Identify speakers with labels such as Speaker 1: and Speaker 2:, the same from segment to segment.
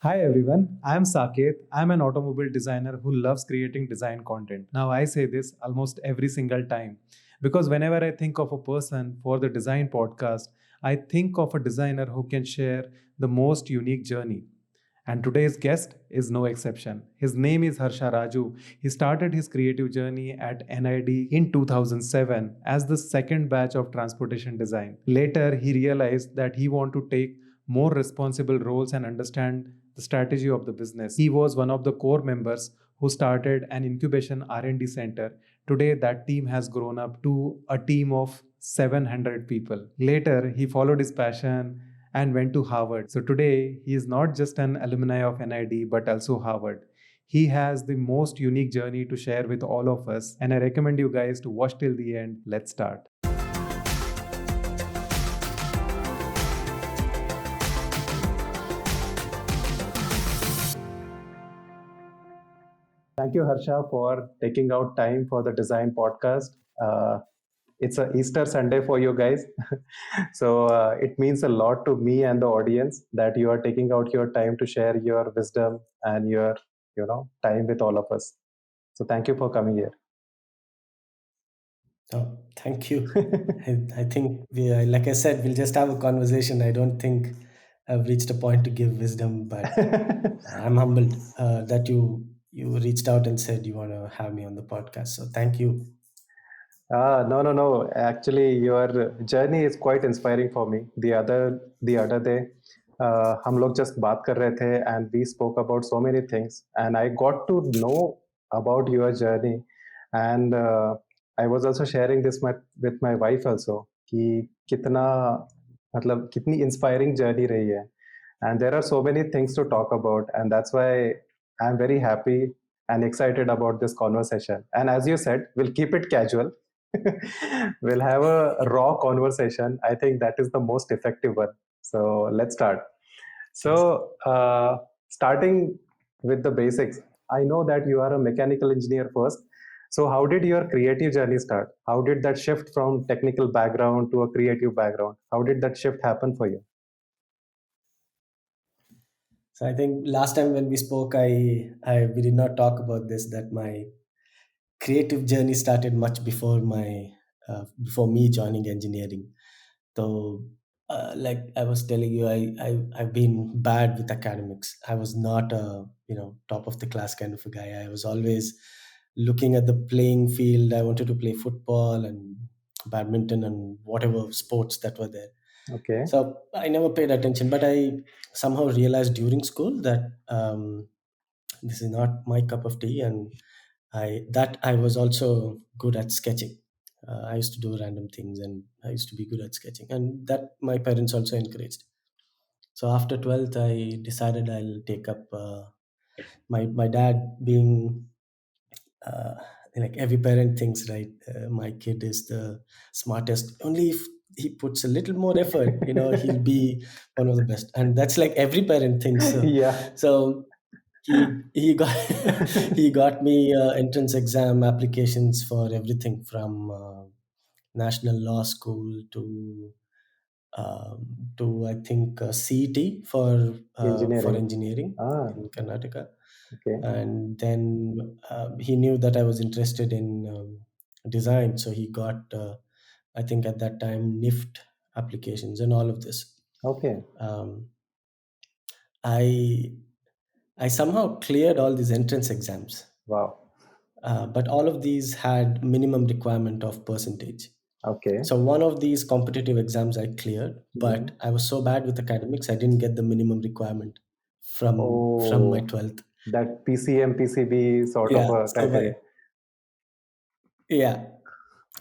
Speaker 1: Hi everyone, I am Saket. I am an automobile designer who loves creating design content. Now, I say this almost every single time because whenever I think of a person for the design podcast, I think of a designer who can share the most unique journey. And today's guest is no exception. His name is Harsha Raju. He started his creative journey at NID in 2007 as the second batch of transportation design. Later, he realized that he wanted to take more responsible roles and understand the strategy of the business. He was one of the core members who started an incubation R&D center. Today that team has grown up to a team of 700 people. Later, he followed his passion and went to Harvard. So today, he is not just an alumni of NID but also Harvard. He has the most unique journey to share with all of us, and I recommend you guys to watch till the end. Let's start. Thank you, Harsha, for taking out time for the design podcast. It's a Easter Sunday for you guys. So it means a lot to me and the audience that you are taking out your time to share your wisdom and your time with all of us. So thank you for coming here.
Speaker 2: Oh, thank you. I think like I said, we'll just have a conversation. I don't think I've reached a point to give wisdom, but I'm humbled that you reached out and said you want to have me on the podcast. So thank you.
Speaker 1: No, no, no. Actually, your journey is quite inspiring for me. The other day, हम लोग just बात कर रहे थे and we spoke about so many things and I got to know about your journey and I was also sharing this with my wife also कि कितना मतलब कितनी inspiring journey रही है and there are so many things to talk about and that's why I'm very happy and excited about this conversation and as you said we'll keep it casual. We'll have a raw conversation. I think that is the most effective one. So let's start.
Speaker 2: Yes.
Speaker 1: So starting with the basics, I know that you are a mechanical engineer first. So how did your creative journey start? How did that shift from technical background to a creative background? How did that shift happen for you?
Speaker 2: So I think last time when we spoke, I we did not talk about this, that my creative journey started much before my before me joining engineering. So, like I was telling you, I've been bad with academics. I was not a top of the class kind of a guy. I was always looking at the playing field. I wanted to play football and badminton and whatever sports that were there.
Speaker 1: Okay.
Speaker 2: So I never paid attention, but I somehow realized during school that this is not my cup of tea, and I was also good at sketching. I used to do random things, and I used to be good at sketching, and that my parents also encouraged. So after 12th, I decided I'll take up my dad being uh, like every parent thinks, right? My kid is the smartest. Only if he puts a little more effort, he'll be one of the best, and that's like every parent thinks so.
Speaker 1: Yeah.
Speaker 2: So he got he got me entrance exam applications for everything from national law school to I think CET for
Speaker 1: Engineering.
Speaker 2: engineering
Speaker 1: Ah,
Speaker 2: in Karnataka,
Speaker 1: okay.
Speaker 2: and then he knew that I was interested in design, so he got I think at that time NIFT applications and all of this.
Speaker 1: Okay.
Speaker 2: Um, I I somehow cleared all these entrance exams,
Speaker 1: Wow.
Speaker 2: but all of these had minimum requirement of percentage.
Speaker 1: Okay.
Speaker 2: So one of these competitive exams I cleared,
Speaker 1: Mhm.
Speaker 2: but I was so bad with academics I didn't get the minimum requirement from my
Speaker 1: Oh,
Speaker 2: 12th.
Speaker 1: that PCM, PCB sort of
Speaker 2: Yeah.
Speaker 1: a
Speaker 2: So
Speaker 1: criteria.
Speaker 2: yeah.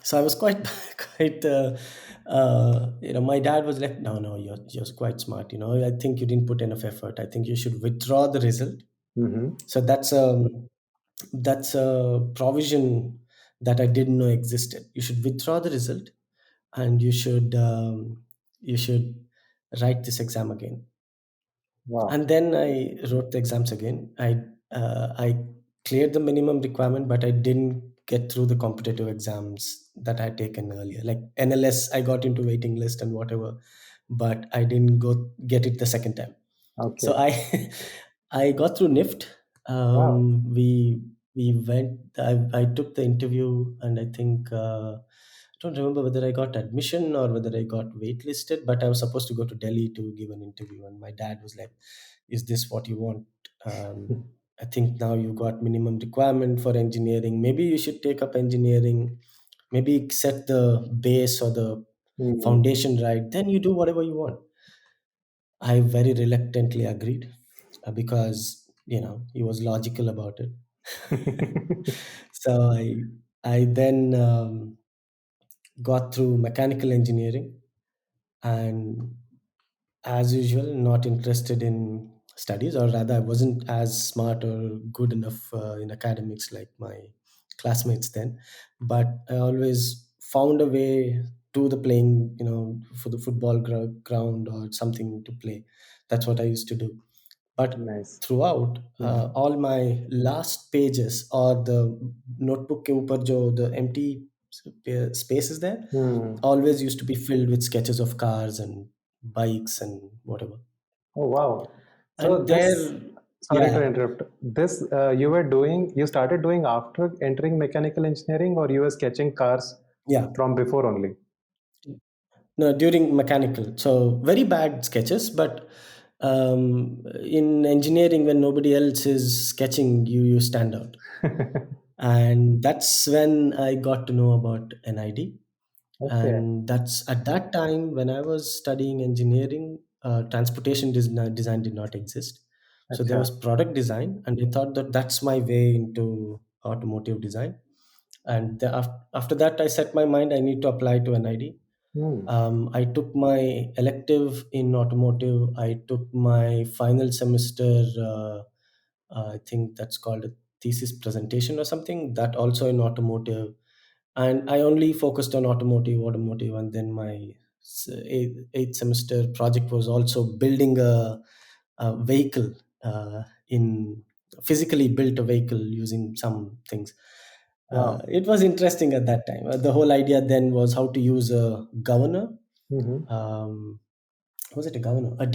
Speaker 2: So I was quite quite my dad was like, no, no, you're quite smart. I think you didn't put enough effort. I think you should withdraw the result.
Speaker 1: Mm-hmm.
Speaker 2: So that's a provision that I didn't know existed. You should withdraw the result, and you should write this exam again.
Speaker 1: Wow.
Speaker 2: And then I wrote the exams again. I cleared the minimum requirement, but I didn't get through the competitive exams that I had taken earlier. Like NLS, I got into waiting list and whatever, but I didn't go get it the second time. So
Speaker 1: Okay.
Speaker 2: I I got through NIFT.
Speaker 1: Wow.
Speaker 2: We went. I took the interview, and I think I don't remember whether I got admission or whether I got waitlisted. But I was supposed to go to Delhi to give an interview, and my dad was like, "Is this what you want? I think now you got minimum requirement for engineering. Maybe you should take up engineering. Maybe set the base or the
Speaker 1: Hmm.
Speaker 2: foundation right. Then you do whatever you want." I very reluctantly agreed because he was logical about it. So I then got through mechanical engineering, and as usual, not interested in studies, or rather, I wasn't as smart or good enough in academics like my classmates then. But I always found a way to the playing, for the football ground or something to play. That's what I used to do. But
Speaker 1: Nice.
Speaker 2: throughout
Speaker 1: Hmm.
Speaker 2: all my last pages or the notebook ke upar jo the empty spaces there
Speaker 1: Hmm.
Speaker 2: always used to be filled with sketches of cars and bikes and whatever.
Speaker 1: Oh, wow. So
Speaker 2: And
Speaker 1: this,
Speaker 2: there,
Speaker 1: sorry to
Speaker 2: yeah,
Speaker 1: interrupt. This you were doing, you started doing after entering mechanical engineering, or you were sketching cars
Speaker 2: yeah,
Speaker 1: from before only?
Speaker 2: no, during mechanical. So very bad sketches, but in engineering, when nobody else is sketching, you stand out. And that's when I got to know about NID.
Speaker 1: Okay.
Speaker 2: And that's at that time when I was studying engineering, transportation design did not exist. So there
Speaker 1: Acha.
Speaker 2: was product design, and I thought that that's my way into automotive design. And after that, I set my mind I need to apply to NID.
Speaker 1: Hmm.
Speaker 2: I took my elective in automotive. I took my final semester. I think that's called a thesis presentation or something. That also in automotive, and I only focused on automotive. And then my eighth semester project was also building a vehicle in physically built a vehicle using some things.
Speaker 1: Wow.
Speaker 2: It was interesting at that time. The whole idea then was how to use a governor.
Speaker 1: Hmm.
Speaker 2: Um, was it a governor? A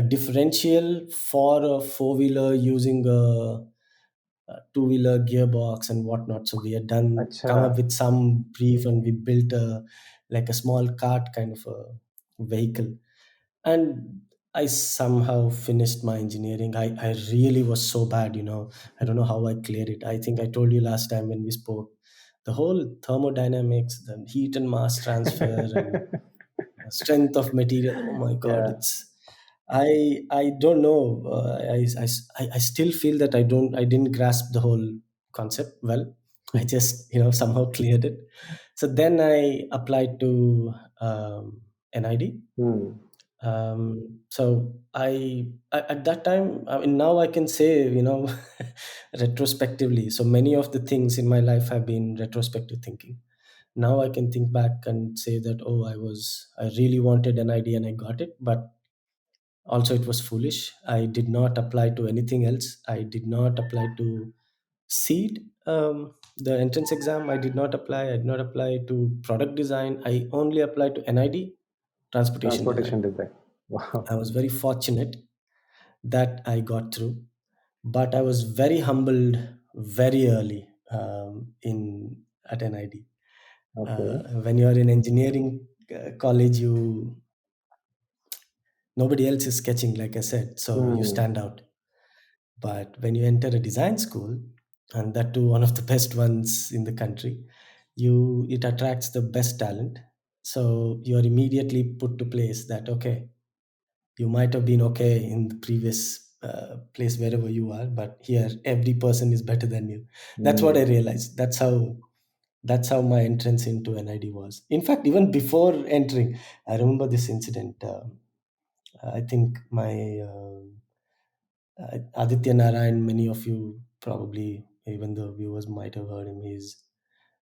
Speaker 2: differential for a four wheeler using a two wheeler gearbox and whatnot. So we had come up
Speaker 1: Acha.
Speaker 2: with some brief, and we built like a small cart kind of a vehicle. And I somehow finished my engineering. I really was so bad, I don't know how I cleared it. I think I told you last time when we spoke, the whole thermodynamics, the heat and mass transfer, and strength of material. Oh my god,
Speaker 1: Yeah.
Speaker 2: I don't know. I still feel that I didn't grasp the whole concept well. I just somehow cleared it. So then I applied to NID.
Speaker 1: Hmm.
Speaker 2: So I at that time, I mean, now I can say, retrospectively. So many of the things in my life have been retrospective thinking. Now I can think back and say that, oh, I really wanted an idea and I got it, but also it was foolish. I did not apply to anything else. I did not apply to CEED, the entrance exam. I did not apply. I did not apply to product design. I only applied to NID, transportation design.
Speaker 1: Transportation design. Wow.
Speaker 2: I was very fortunate that I got through, but I was very humbled very early in at NID.
Speaker 1: Okay.
Speaker 2: When you are in engineering college, you nobody else is sketching, like I said, so you
Speaker 1: Hmm.
Speaker 2: stand out. But when you enter a design school, and that too one of the best ones in the country, you it attracts the best talent. So you are immediately put to place that, okay, you might have been okay in the previous place wherever you are, but here every person is better than you. That's what I
Speaker 1: Hmm.
Speaker 2: realized. That's how my entrance into NID was. In fact, even before entering, I remember this incident. I think my Aditya Narayan, many of you probably, even the viewers, might have heard him.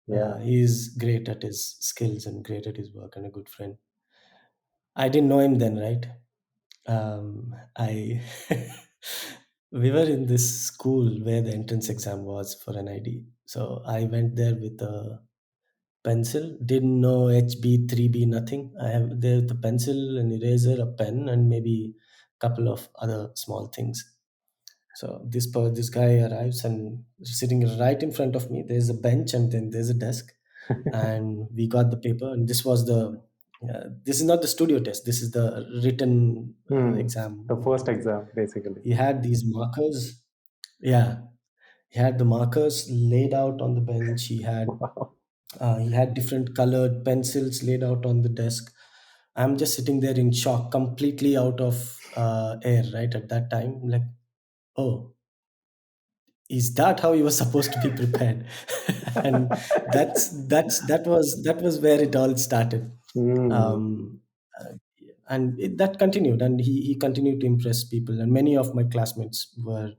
Speaker 1: Yeah.
Speaker 2: He's great at his skills and great at his work and a good friend. I didn't know him then, right? I We were in this school where the entrance exam was for NID. So I went there with a pencil, didn't know HB, 3B, nothing. I have there the pencil, an eraser, a pen, and maybe a couple of other small things. So this guy arrives and sitting right in front of me. There's a bench and then there's a desk, and we got the paper. And this is not the studio test. This is the written
Speaker 1: Hmm.
Speaker 2: exam.
Speaker 1: The first exam, basically.
Speaker 2: He had these markers. Yeah, he had the markers laid out on the bench.
Speaker 1: Wow.
Speaker 2: He had different colored pencils laid out on the desk. I'm just sitting there in shock, completely out of air. Right at that time, I'm like, oh, is that how you were supposed to be prepared? And that was where it all started.
Speaker 1: Hmm.
Speaker 2: um, and that continued, and he continued to impress people, and many of my classmates were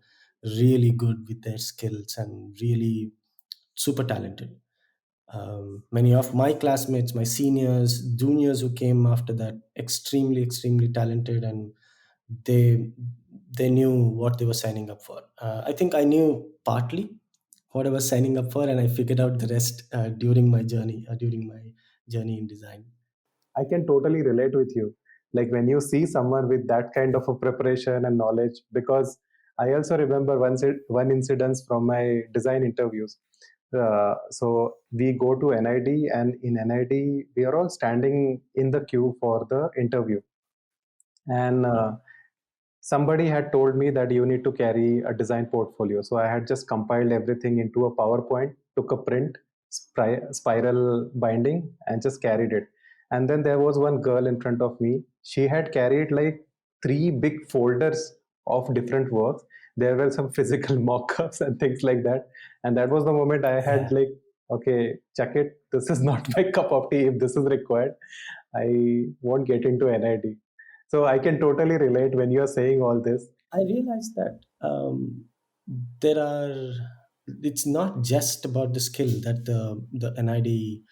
Speaker 2: really good with their skills and really super talented. Many of my classmates, my seniors, juniors who came after that, extremely talented, and they they knew what they were signing up for. I think I knew partly what I was signing up for, and I figured out the rest during my journey in design.
Speaker 1: I can totally relate with you. Like when you see someone with that kind of a preparation and knowledge, because I also remember one incident from my design interviews. So we go to NID, and in NID we are all standing in the queue for the interview, and
Speaker 2: Mm.
Speaker 1: somebody had told me that you need to carry a design portfolio. So I had just compiled everything into a PowerPoint, took a print, spiral binding, and just carried it. And then there was one girl in front of me. She had carried like three big folders of different works. There were some physical mock-ups and things like that. And that was the moment I had
Speaker 2: Yeah.
Speaker 1: like, okay, check it. This is not my cup of tea. If this is required, I won't get into NID. So I can totally relate when you're saying all this.
Speaker 2: I realized that there are. It's not just about the skill that the NID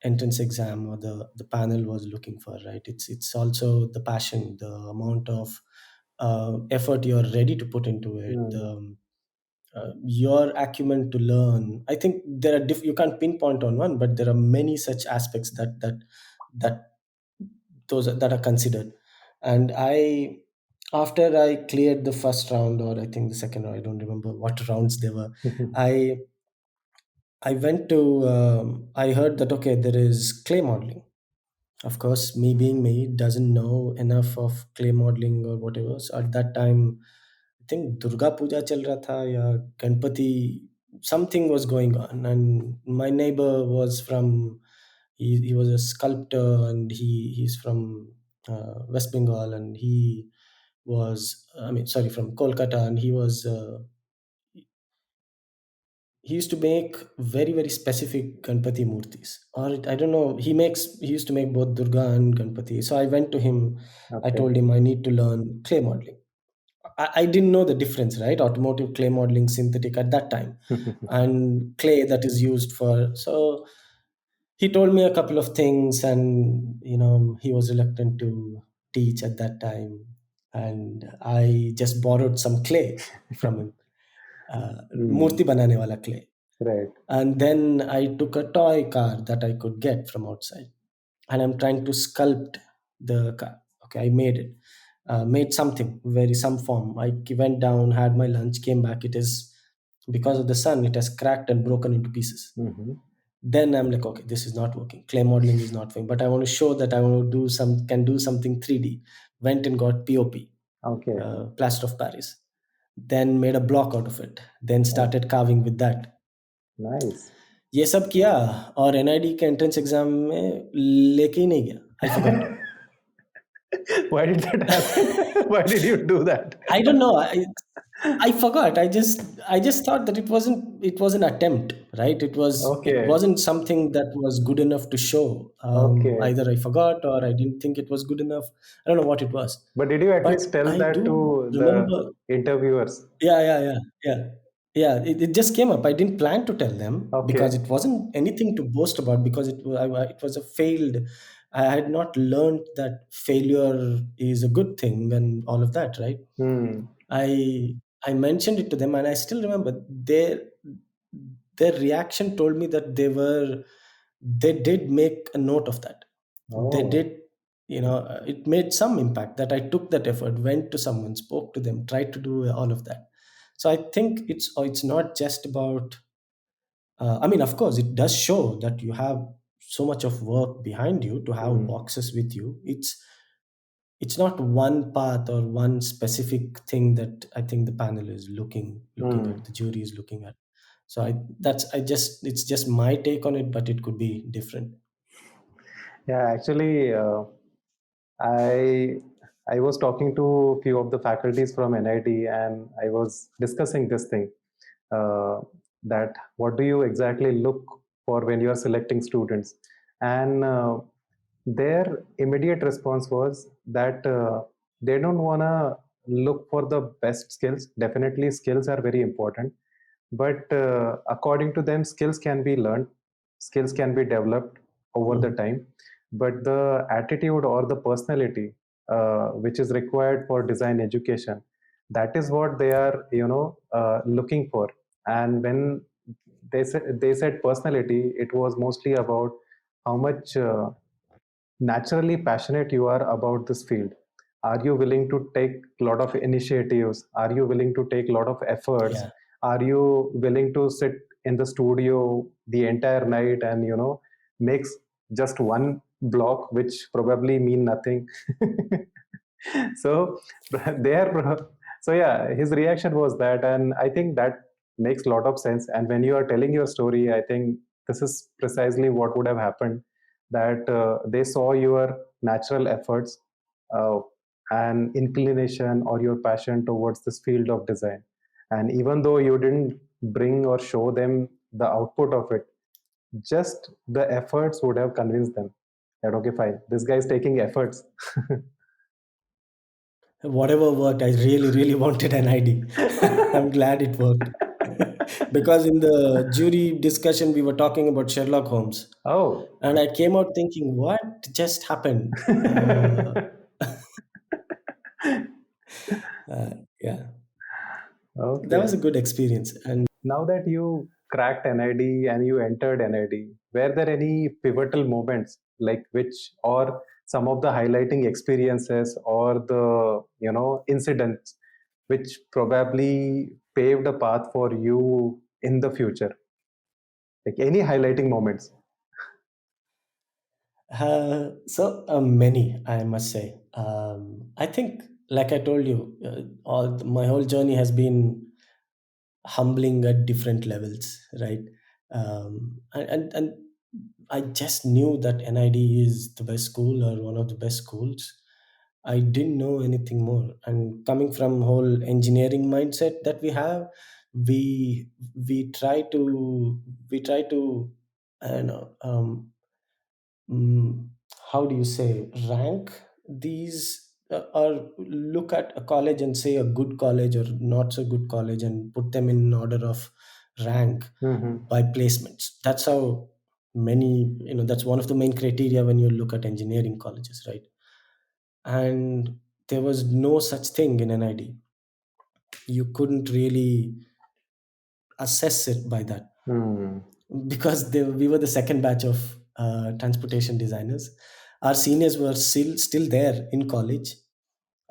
Speaker 2: entrance exam or the panel was looking for, right? It's also the passion, the amount of effort you're ready to put into it,
Speaker 1: Hmm.
Speaker 2: your acumen to learn. I think there are you can't pinpoint on one, but there are many such aspects that that are considered. And after I cleared the first round, or I think the second round, I don't remember what rounds they were. I I went to I heard that okay, there is clay modeling. Of course, me being me doesn't know enough of clay modeling or whatever. So at that time, I think Durga Puja chal raha tha ya Ganpati, something was going on, and my neighbor was from he was a sculptor, and he's from West Bengal, and he was I mean sorry, from Kolkata, and he used to make very specific Ganpati murtis. Or I don't know. He used to make both Durga and Ganpati. So I went to him. I
Speaker 1: Okay.
Speaker 2: told him I need to learn clay modeling. I didn't know the difference, right? Automotive clay modeling, synthetic at that time, and clay that is used for. So he told me a couple of things, and he was reluctant to teach at that time, and I just borrowed some clay from him,
Speaker 1: Hmm.
Speaker 2: मूर्ति बनाने वाला clay.
Speaker 1: Right.
Speaker 2: And then I took a toy car that I could get from outside, and I'm trying to sculpt the car. Okay, I made it, made something, some form. I went down, had my lunch, came back. It is because of the sun, it has cracked and broken into pieces.
Speaker 1: Hmm.
Speaker 2: Then I'm like, okay, this is not working. Clay modeling is not working, but I want to show that I want to can do something 3D. Went and got POP,
Speaker 1: Okay.
Speaker 2: plaster of Paris. Then made a block out of it. Then
Speaker 1: Oh,
Speaker 2: started carving with that.
Speaker 1: nice.
Speaker 2: ये सब किया, और NID के entrance exam में लेके ही नहीं गया. I forgot.
Speaker 1: Why did that happen? Why did you do that?
Speaker 2: I don't know. I forgot. I just thought that it was an attempt, right? It
Speaker 1: Okay.
Speaker 2: wasn't something that was good enough to show.
Speaker 1: Okay.
Speaker 2: Either I forgot or I didn't think it was good enough. I don't know what it was,
Speaker 1: But did you at
Speaker 2: but
Speaker 1: least tell
Speaker 2: I
Speaker 1: that
Speaker 2: do
Speaker 1: to the
Speaker 2: remember.
Speaker 1: interviewers?
Speaker 2: Yeah. Yeah, it just came up. I didn't plan to tell them because
Speaker 1: Okay.
Speaker 2: it wasn't anything to boast about, because it was a failed. I had not learned that failure is a good thing and all of that, right?
Speaker 1: Hmm.
Speaker 2: I mentioned it to them, and I still remember their reaction told me that they did make a note of that. They
Speaker 1: Oh.
Speaker 2: did, it made some impact that I took that effort, went to someone, spoke to them, tried to do all of that. So I think it's not just about, I mean, of course it does show that you have so much of work behind you to have
Speaker 1: Mm.
Speaker 2: boxes with you. It's not one path or one specific thing that I think the panel is looking
Speaker 1: Mm.
Speaker 2: at, the jury is looking at. So I just, it's just my take on it, but it could be different.
Speaker 1: Yeah, actually, I I was talking to a few of the faculties from NIT, and I was discussing this thing, uh, that what do you exactly look for when you are selecting students, and their immediate response was that they don't wanna look for the best skills. Definitely, skills are very important, but according to them, skills can be learned, skills can be developed over the
Speaker 2: Mm.
Speaker 1: time, but the attitude or the personality which is required for design education, that is what they are looking for. And when they said personality, it was mostly about how much naturally passionate you are about this field. Are you willing to take a lot of initiatives? Are you willing to take a lot of efforts?
Speaker 2: Yeah.
Speaker 1: Are you willing to sit in the studio the entire night and makes just one block which probably mean nothing? So there, so yeah, his reaction was that, and I think that makes a lot of sense. And when you are telling your story, I think this is precisely what would have happened, that they saw your natural efforts, uh, and inclination or your passion towards this field of design, and even though you didn't bring or show them the output of it, just the efforts would have convinced them that okay, fine, this guy is taking efforts.
Speaker 2: Whatever worked, I really, really wanted an ID. I'm glad it worked. Because in the jury discussion, we were talking about Sherlock Holmes.
Speaker 1: Oh.
Speaker 2: And I came out thinking, what just happened? Yeah, that was
Speaker 1: Okay.
Speaker 2: a good experience. And
Speaker 1: Now that you cracked NID and you entered NID, were there any pivotal moments, like which or some of the highlighting experiences or the incidents which probably paved a path for you in the future? Like any highlighting moments?
Speaker 2: many, I must say. I think, like I told you, my whole journey has been humbling at different levels, right? And I just knew that NID is the best school or one of the best schools. I didn't know anything more. And coming from whole engineering mindset that we have, we we try to we try to I don't know, mm, how do you say, rank these, or look at a college and say a good college or not so good college and put them in order of rank
Speaker 1: Mm-hmm.
Speaker 2: by placements. That's how many, that's one of the main criteria when you look at engineering colleges, right? And there was no such thing in NID. You couldn't really assess it by that,
Speaker 1: Mm.
Speaker 2: because we were the second batch of transportation designers. Our seniors were still there in college.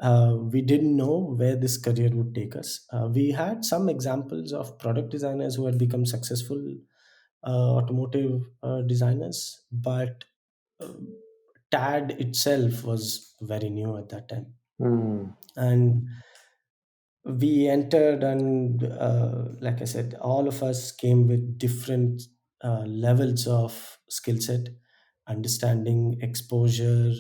Speaker 2: We didn't know where this career would take us. We had some examples of product designers who had become successful automotive designers, but TAD itself was very new at that time.
Speaker 1: Mm.
Speaker 2: And we entered, and like I said, all of us came with different levels of skill set, understanding, exposure,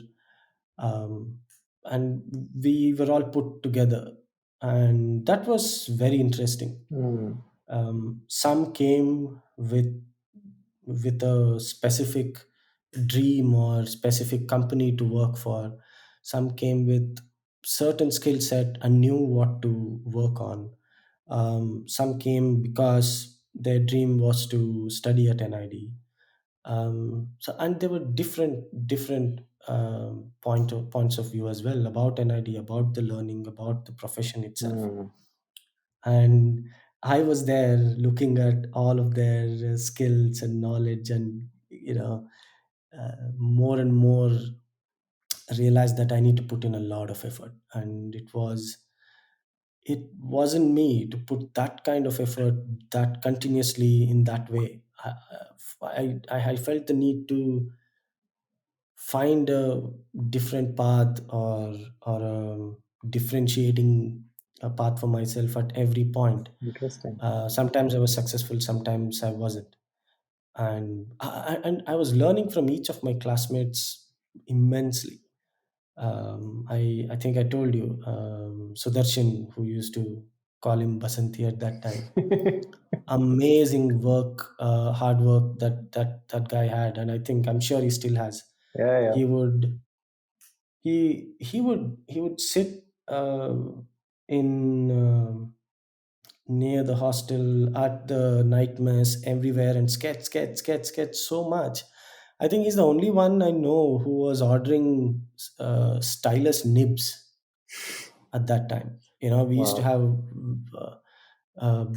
Speaker 2: um, and we were all put together, and that was very interesting.
Speaker 1: Mm.
Speaker 2: Some came with a specific dream or specific company to work for. Some came with certain skill set and knew what to work on. Some came because their dream was to study at NID. So, and there were different points of view as well about NID, about the learning, about the profession itself.
Speaker 1: Mm.
Speaker 2: And I was there looking at all of their skills and knowledge, and more and more realized that I need to put in a lot of effort. And it wasn't me to put that kind of effort that continuously in that way. I felt the need to find a different path, or differentiating a path for myself at every point.
Speaker 1: Interesting.
Speaker 2: Sometimes I was successful, sometimes I wasn't, and I was learning from each of my classmates immensely. I think I told you, Sudarshan, who used to call him Basanti at that time. Amazing work, hard work that guy had, and I think I'm sure he still has.
Speaker 1: Yeah, yeah.
Speaker 2: He would he would sit in near the hostel, at the night mess, everywhere, and sketch so much. I think he's the only one I know who was ordering stylus nibs at that time. We used to
Speaker 1: Wow.
Speaker 2: have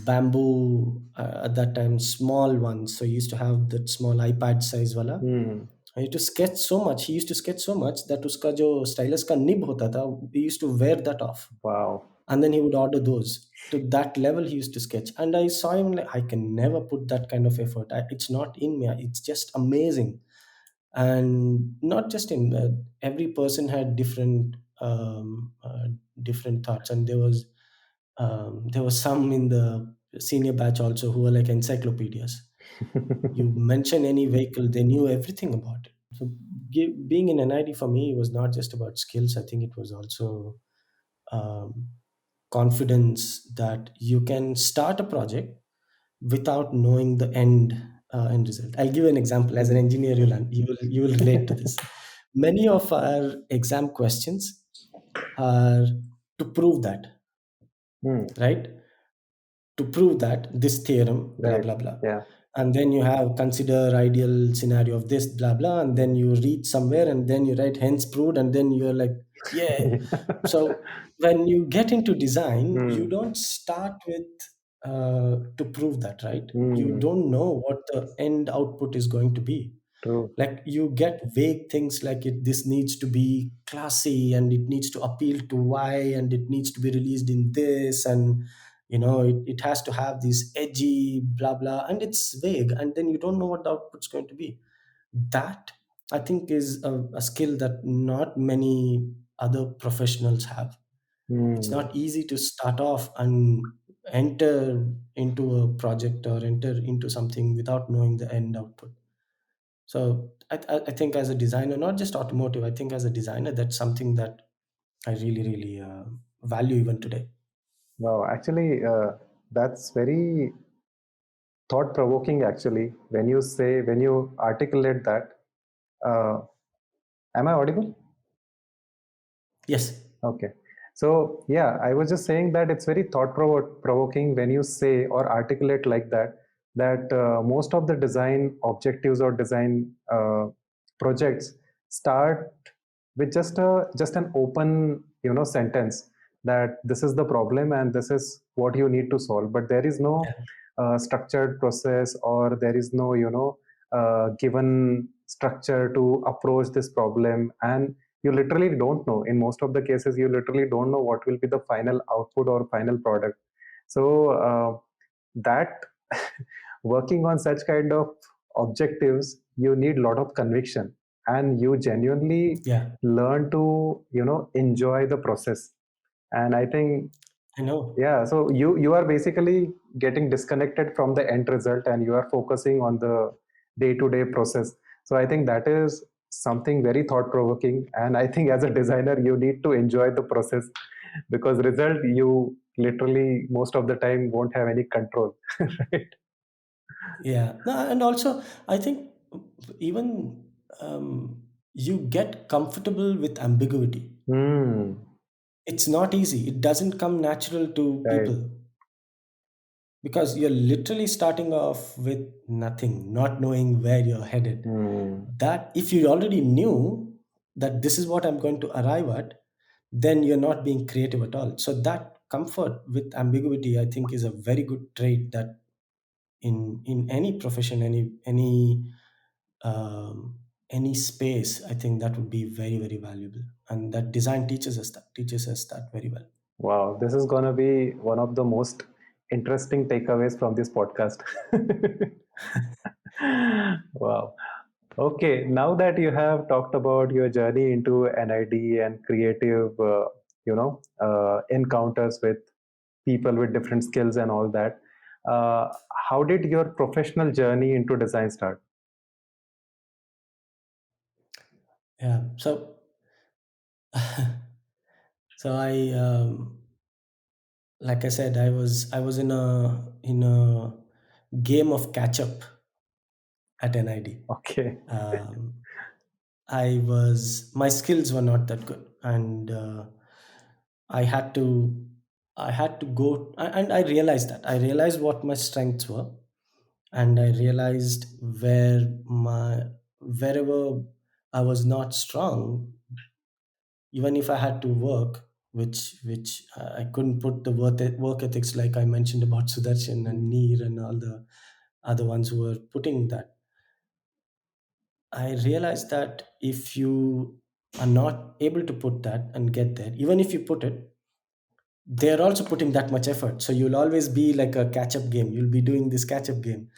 Speaker 2: bamboo at that time, small ones. So he used to have that small iPad size wala.
Speaker 1: Hmm.
Speaker 2: I used to sketch so much. He used to sketch so much that uska jo stylus ka nib hota tha, he used to wear that off,
Speaker 1: Wow.
Speaker 2: and then he would order those. To that level he used to sketch, and I saw him like, I can never put that kind of effort. It's not in me. It's just amazing. And not just in every person had different thoughts, and there was some in the senior batch also who were like encyclopedias. You mention any vehicle, they knew everything about it. So being in NID for me was not just about skills. I think it was also um, confidence that you can start a project without knowing the end result. I'll give you an example. As an
Speaker 1: Hmm.
Speaker 2: engineer, you will relate to this. Many of our exam questions are to prove that,
Speaker 1: Hmm.
Speaker 2: right? To prove that this theorem, blah
Speaker 1: Right.
Speaker 2: blah blah,
Speaker 1: Yeah.
Speaker 2: and then you have consider ideal scenario of this, blah blah, and then you read somewhere, and then you write hence proved, and then you're like, yeah. So when you get into design, you
Speaker 1: Hmm.
Speaker 2: don't start with to prove that, right? You
Speaker 1: Hmm.
Speaker 2: don't know what the end output is going to be.
Speaker 1: True.
Speaker 2: Like, you get vague things like, this needs to be classy, and it needs to appeal to Y, and it needs to be released in this, and it has to have this edgy blah blah, and it's vague, and then you don't know what the output's going to be. That, I think, is a skill that not many other professionals have. It's
Speaker 1: Hmm.
Speaker 2: not easy to start off and enter into a project or enter into something without knowing the end output. So I think as a designer, not just automotive, I think as a designer, that's something that I really, really value even today.
Speaker 1: Wow. Actually, that's very thought provoking. Actually, when you articulate that, uh, am I audible?
Speaker 2: Yes.
Speaker 1: Okay. So, yeah, I was just saying that it's very provoking when you say or articulate like that, that most of the design objectives or design projects start with just an open, sentence that this is the problem and this is what you need to solve. But there is no
Speaker 2: Yeah.
Speaker 1: structured process, or there is no, given structure to approach this problem. And you literally don't know, in most of the cases you literally don't know what will be the final output or final product. So that working on such kind of objectives, you need a lot of conviction, and you genuinely
Speaker 2: Yeah.
Speaker 1: learn to enjoy the process. And I think,
Speaker 2: I know.
Speaker 1: yeah, so you are basically getting disconnected from the end result, and you are focusing on the day to day process. So I think that is something very thought provoking, and I think as a designer you need to enjoy the process, because result you literally most of the time won't have any control. Right.
Speaker 2: Yeah. No, and also, I think even you get comfortable with ambiguity.
Speaker 1: Hmm.
Speaker 2: It's not easy. It doesn't come natural to
Speaker 1: Right.
Speaker 2: people, because you're literally starting off with nothing, not knowing where you're headed.
Speaker 1: Hmm.
Speaker 2: That, if you already knew that this is what I'm going to arrive at, then you're not being creative at all. So that comfort with ambiguity, I think, is a very good trait that in any profession, any space, I think that would be very, very valuable, and that design teaches us that very well.
Speaker 1: Wow, this is going to be one of the most interesting takeaways from this podcast. Wow. Okay, now that you have talked about your journey into NID and creative, encounters with people with different skills and all that, uh, how did your professional journey into design start?
Speaker 2: Yeah. So so like I said, I was in a game of catch up at NID.
Speaker 1: Okay.
Speaker 2: Um, my skills were not that good, and I had to I had to go, and I realized that I realized what my strengths were, and I realized wherever I was not strong, even if I had to work, which I couldn't put the work ethics like I mentioned about Sudarshan and
Speaker 1: Mhm.
Speaker 2: Neer and all the other ones who were putting that. I realized that if you are not able to put that and get there, even if you put it, they're also putting that much effort. So you'll always be like a catch up game. You'll be doing this catch up game.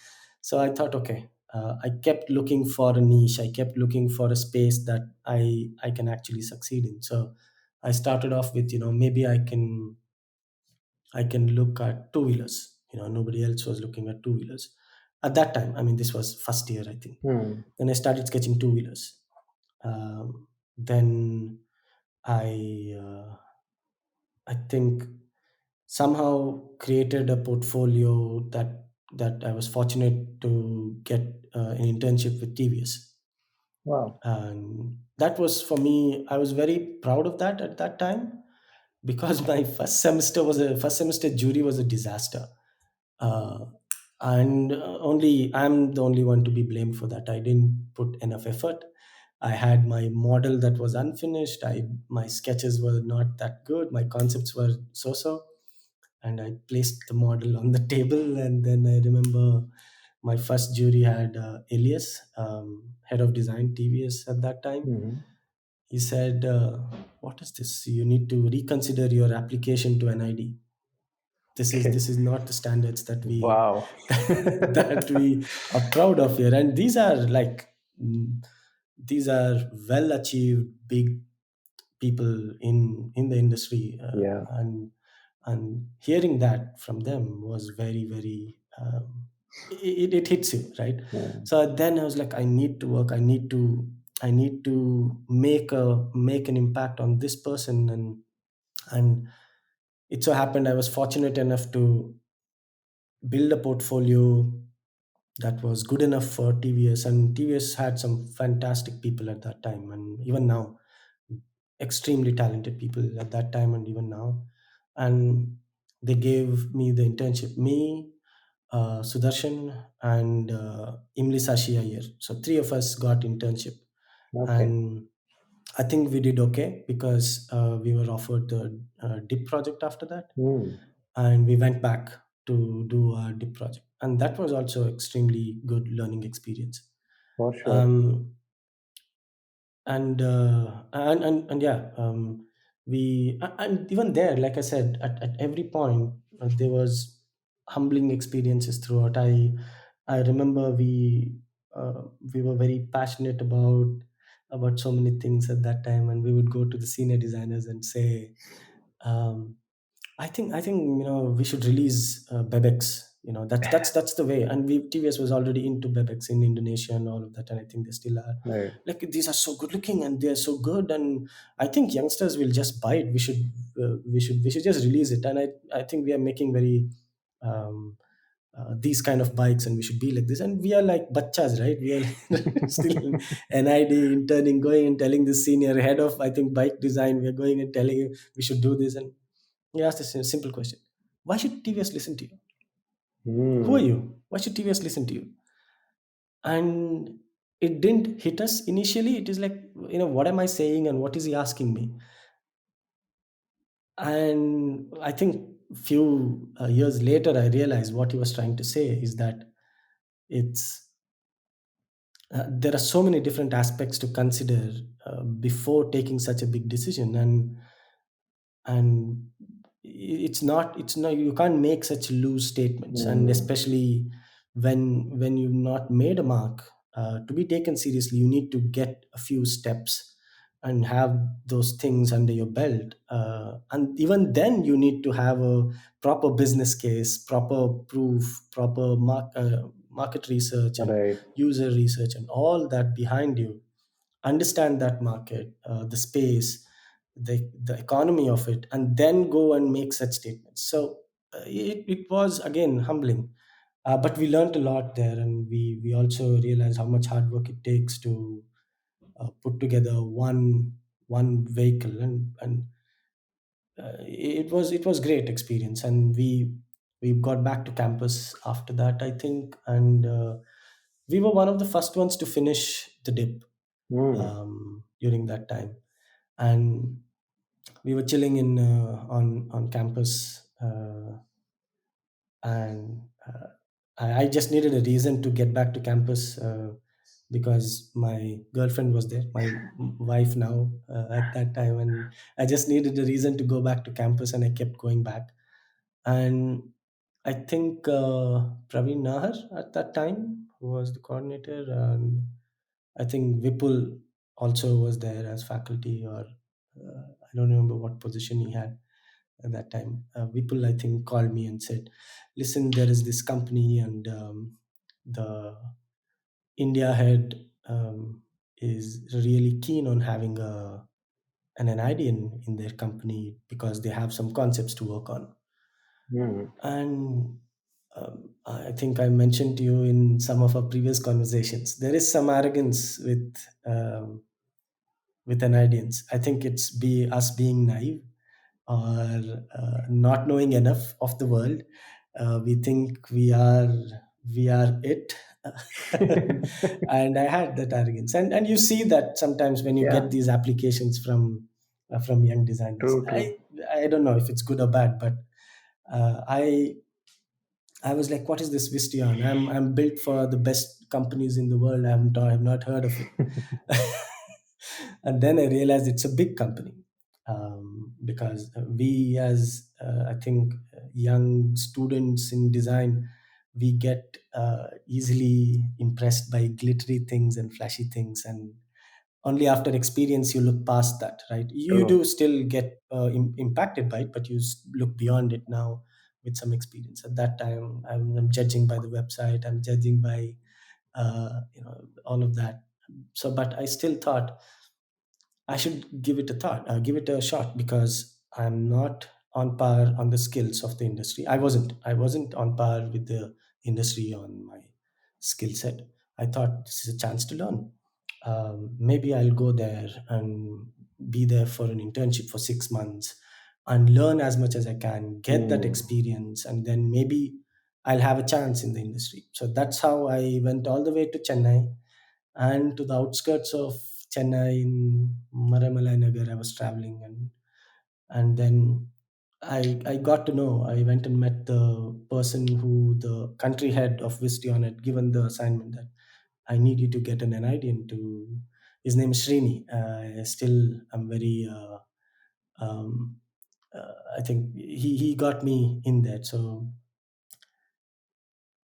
Speaker 2: So I thought, okay, I kept looking for a niche. I kept looking for a space that I can actually succeed in. So I started off with, maybe I can look at two wheelers. Nobody else was looking at two wheelers at that time. I mean, this was first year, I think.
Speaker 1: Hmm.
Speaker 2: Then I started sketching two wheelers. Then I think somehow created a portfolio that I was fortunate to get an internship with TVS,
Speaker 1: Wow.
Speaker 2: and that was for me. I was very proud of that at that time because my first semester jury was a disaster, uh, and only I'm the only one to be blamed for that. I didn't put enough effort. I had my model that was unfinished. My sketches were not that good. My concepts were so, and I placed the model on the table. And then I remember my first jury had Elias, head of design TVS at that time.
Speaker 1: Mhm.
Speaker 2: He said, "What is this? You need to reconsider your application to NID.
Speaker 1: Okay.
Speaker 2: This is not the standards that we
Speaker 1: Wow.
Speaker 2: that we are proud of here." And mm, these are well achieved big people in the industry,
Speaker 1: Yeah.
Speaker 2: and hearing that from them was very very it hits you, right?
Speaker 1: Hmm.
Speaker 2: So then I was like, I need to work. I need to make an impact on this person. And it so happened I was fortunate enough to build a portfolio that was good enough for TVS, and TVS had some fantastic people at that time, and even now, extremely talented people at that time and even now. And they gave me the internship, me, Sudarshan, and Imli Sashi Iyer. So three of us got internship,
Speaker 1: Okay.
Speaker 2: and I think we did okay because we were offered the DIP project after that,
Speaker 1: Hmm.
Speaker 2: and we went back to do our DIP project, and that was also extremely good learning experience.
Speaker 1: For sure.
Speaker 2: Um, and yeah, and even there, like I said, at every point there was humbling experiences throughout. I remember we were very passionate about so many things at that time, and we would go to the senior designers and say, um, I think we should release Bebex. That's the way. And TVS was already into Bebex in Indonesia and all of that, and I think they still are.
Speaker 1: Right.
Speaker 2: Like, these are so good looking and they are so good, and I think youngsters will just buy it. We should just release it, and I think we are making very um, these kind of bikes, and we should be like this. And we are like bachas, right? We are still NID interning, going and telling the senior head of, I think, bike design. We are going and telling him we should do this, and he asked a simple question: why should TVS listen to you? Who are
Speaker 1: Hmm.
Speaker 2: you? Why should TVS listen to you? And it didn't hit us initially. It is like, what am I saying and what is he asking me? And I think few years later, I realized what he was trying to say is that it's there are so many different aspects to consider before taking such a big decision. And it's not you can't make such loose statements, and
Speaker 1: Mm.
Speaker 2: especially when you've not made a mark. To be taken seriously, you need to get a few steps and have those things under your belt, and even then you need to have a proper business case, proper proof, proper market research and
Speaker 1: Right.
Speaker 2: user research and all that behind you. Understand that market, the space, the economy of it, and then go and make such statements. So it was again humbling, but we learned a lot there, and we also realized how much hard work it takes to put together one vehicle, and it was great experience, and we got back to campus after that, I think, and we were one of the first ones to finish the dip
Speaker 1: Mm.
Speaker 2: during that time, and we were chilling in on campus, and I just needed a reason to get back to campus, because my girlfriend was there, my wife now, at that time, and I just needed a reason to go back to campus, and I kept going back. And I think Praveen Nahar at that time who was the coordinator, and I think Vipul also was there as faculty, or I don't remember what position he had at that time. Vipul, I think, called me and said, "Listen, there is this company, and the India head is really keen on having an NID in their company because they have some concepts to work on."
Speaker 1: Mm.
Speaker 2: And I think I mentioned to you in some of our previous conversations, there is some arrogance with Canadians. I think it's be us being naive, or not knowing enough of the world. We think we are it, and I had that arrogance, and you see that sometimes when you
Speaker 1: Yeah.
Speaker 2: get these applications from young designers.
Speaker 1: True. True.
Speaker 2: I don't know if it's good or bad, but I was like, what is this Vistion? I'm built for the best companies in the world. I've not heard of it. And then I realized it's a big company, because we, as I think, young students in design, we get easily impressed by glittery things and flashy things, and only after experience you look past that, right? You
Speaker 1: True.
Speaker 2: do still get impacted by it, but you look beyond it now with some experience. At that time, I'm judging by the website, I'm judging by all of that. So but I still thought I should give it a shot, because I'm not on par on the skills of the industry. I wasn't on par with the industry on my skill set. I thought this is a chance to learn. Maybe I'll go there and be there for an internship for 6 months and learn as much as I can, get that
Speaker 1: Mm.
Speaker 2: experience, and then maybe I'll have a chance in the industry. So that's how I went all the way to Chennai, and to the outskirts of Chennai in Maramalai Nagar. I was traveling, and then I got to know. I went and met the person who the country head of Vistion had given the assignment that I need you to get an NID into. His name is Srini. Still, I'm very. Um, I think he got me in there. So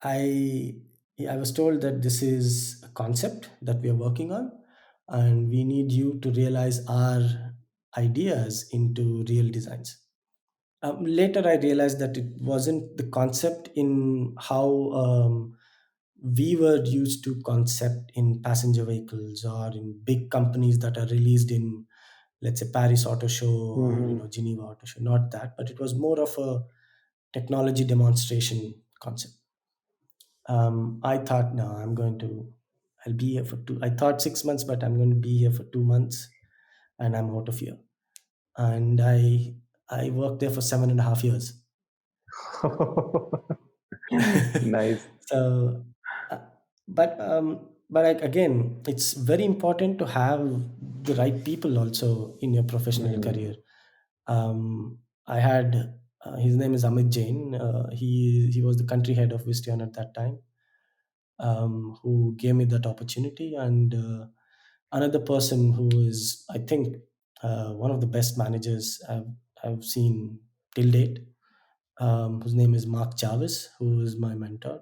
Speaker 2: I I was told that this is a concept that we are working on, and we need you to realize our ideas into real designs. Later, I realized that it wasn't the concept in how we were used to concept in passenger vehicles or in big companies that are released in, let's say, Paris Auto Show, or
Speaker 1: Mhm.
Speaker 2: Geneva Auto Show. Not that, but it was more of a technology demonstration concept. I thought, no, I'll be here for two. I thought 6 months, but I'm going to be here for 2 months, and I'm out of here. And I worked there for 7.5 years.
Speaker 1: Nice.
Speaker 2: So, uh, but like, again, it's very important to have the right people also in your professional
Speaker 1: Mm.
Speaker 2: career. I had his name is Amit Jain. He was the country head of Vistion at that time, who gave me that opportunity. And another person who is, I think, one of the best managers I've seen. till date, whose name is Mark Jarvis, who is my mentor.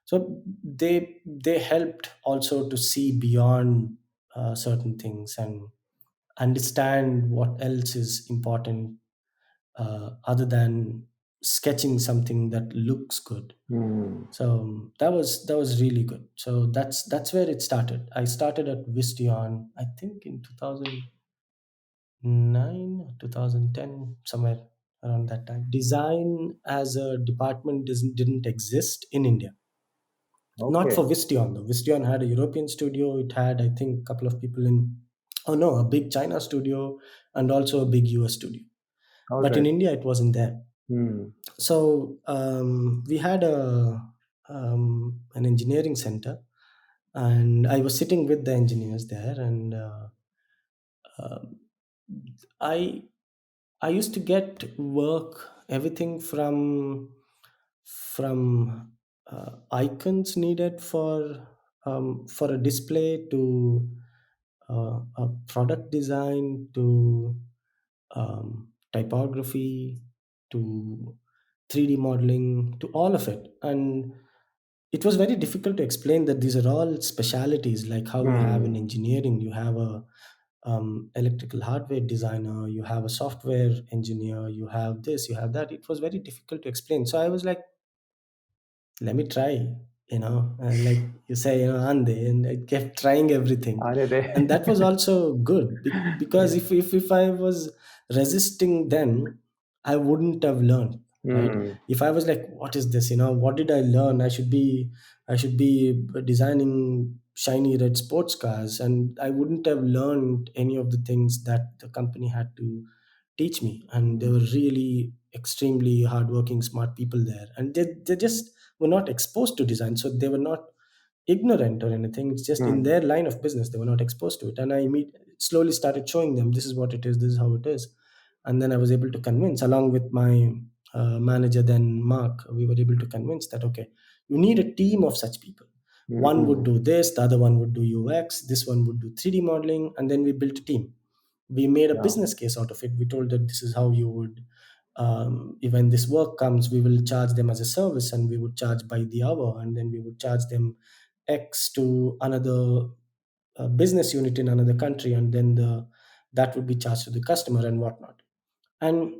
Speaker 2: So they helped also to see beyond certain things and understand what else is important, other than sketching something that looks good.
Speaker 1: Hmm.
Speaker 2: So that was really good. So that's where it started. I started at Vistion, I think in 2009 or 2010, somewhere around that time. Design as a department didn't exist in India. Not
Speaker 1: Okay.
Speaker 2: for Vistion though. Vistion had a European studio. It had, I think, a couple of people in, oh no, a big China studio and also a big US studio.
Speaker 1: All
Speaker 2: But in
Speaker 1: right.
Speaker 2: India, it wasn't there.
Speaker 1: Hmm.
Speaker 2: So we had an engineering center, and I was sitting with the engineers there, and um I I used to get work everything from icons needed for a display to a product design to typography to 3D modeling to all of it. And it was very difficult to explain that these are all specialities, like how you have in
Speaker 1: Hmm.
Speaker 2: engineering, you have a electrical hardware designer, you have a software engineer, you have this, you have that. It was very difficult to explain. So I was like, let me try, like you say, ande, and I kept trying everything.
Speaker 1: Are they?
Speaker 2: And that was also good because
Speaker 1: Yeah.
Speaker 2: if I was resisting then, I wouldn't have learned, right?
Speaker 1: Hmm.
Speaker 2: If I was like, what is this, what did I learn? I should be designing shiny red sports cars, and I wouldn't have learned any of the things that the company had to teach me. And there were really extremely hardworking smart people there, and they just were not exposed to design, so they were not ignorant or anything. It's just in
Speaker 1: Hmm.
Speaker 2: their line of business they were not exposed to it, and slowly started showing them, this is what it is, this is how it is. And then I was able to convince, along with my manager then, Mark. We were able to convince that, okay, you need a team of such people. One would
Speaker 1: Hmm.
Speaker 2: do this, the other one would do UX, this one would do 3D modeling, and then we built a team. We made a
Speaker 1: Yeah.
Speaker 2: business case out of it. We told that this is how you would, when this work comes, we will charge them as a service, and we would charge by the hour, and then we would charge them X to another business unit in another country, and then that would be charged to the customer and whatnot. And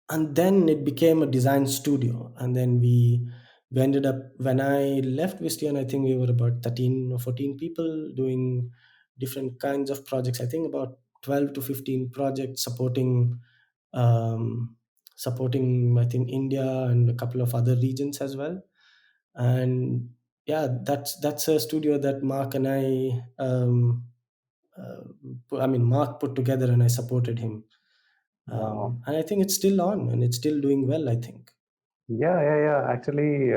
Speaker 2: and then it became a design studio. And then we ended up, when I left Vistian, I think we were about 13 or 14 people doing different kinds of projects. I think about 12 to 15 projects um, supporting, I think, India and a couple of other regions as well. And yeah, that's a studio that Mark and I, I mean, Mark put together, and I supported him.
Speaker 1: Wow.
Speaker 2: And I think it's still on, and it's still doing well, I think.
Speaker 1: Yeah, yeah, yeah. Actually,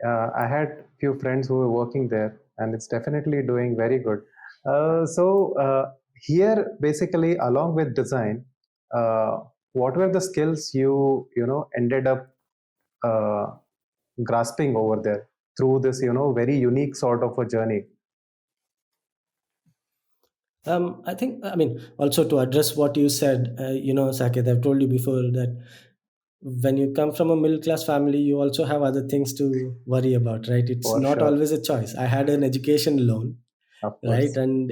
Speaker 1: I had few friends who were working there, and it's definitely doing very good. Here, basically, along with design, uh, what were the skills you ended up uh, grasping over there through this very unique sort of a journey?
Speaker 2: I think, I mean, also to address what you said, Saket, I've told you before that when you come from a middle class family, you also have other things to worry about, right? It's
Speaker 1: For
Speaker 2: not
Speaker 1: sure,
Speaker 2: always a choice. I had an education loan,
Speaker 1: of
Speaker 2: right?
Speaker 1: course.
Speaker 2: And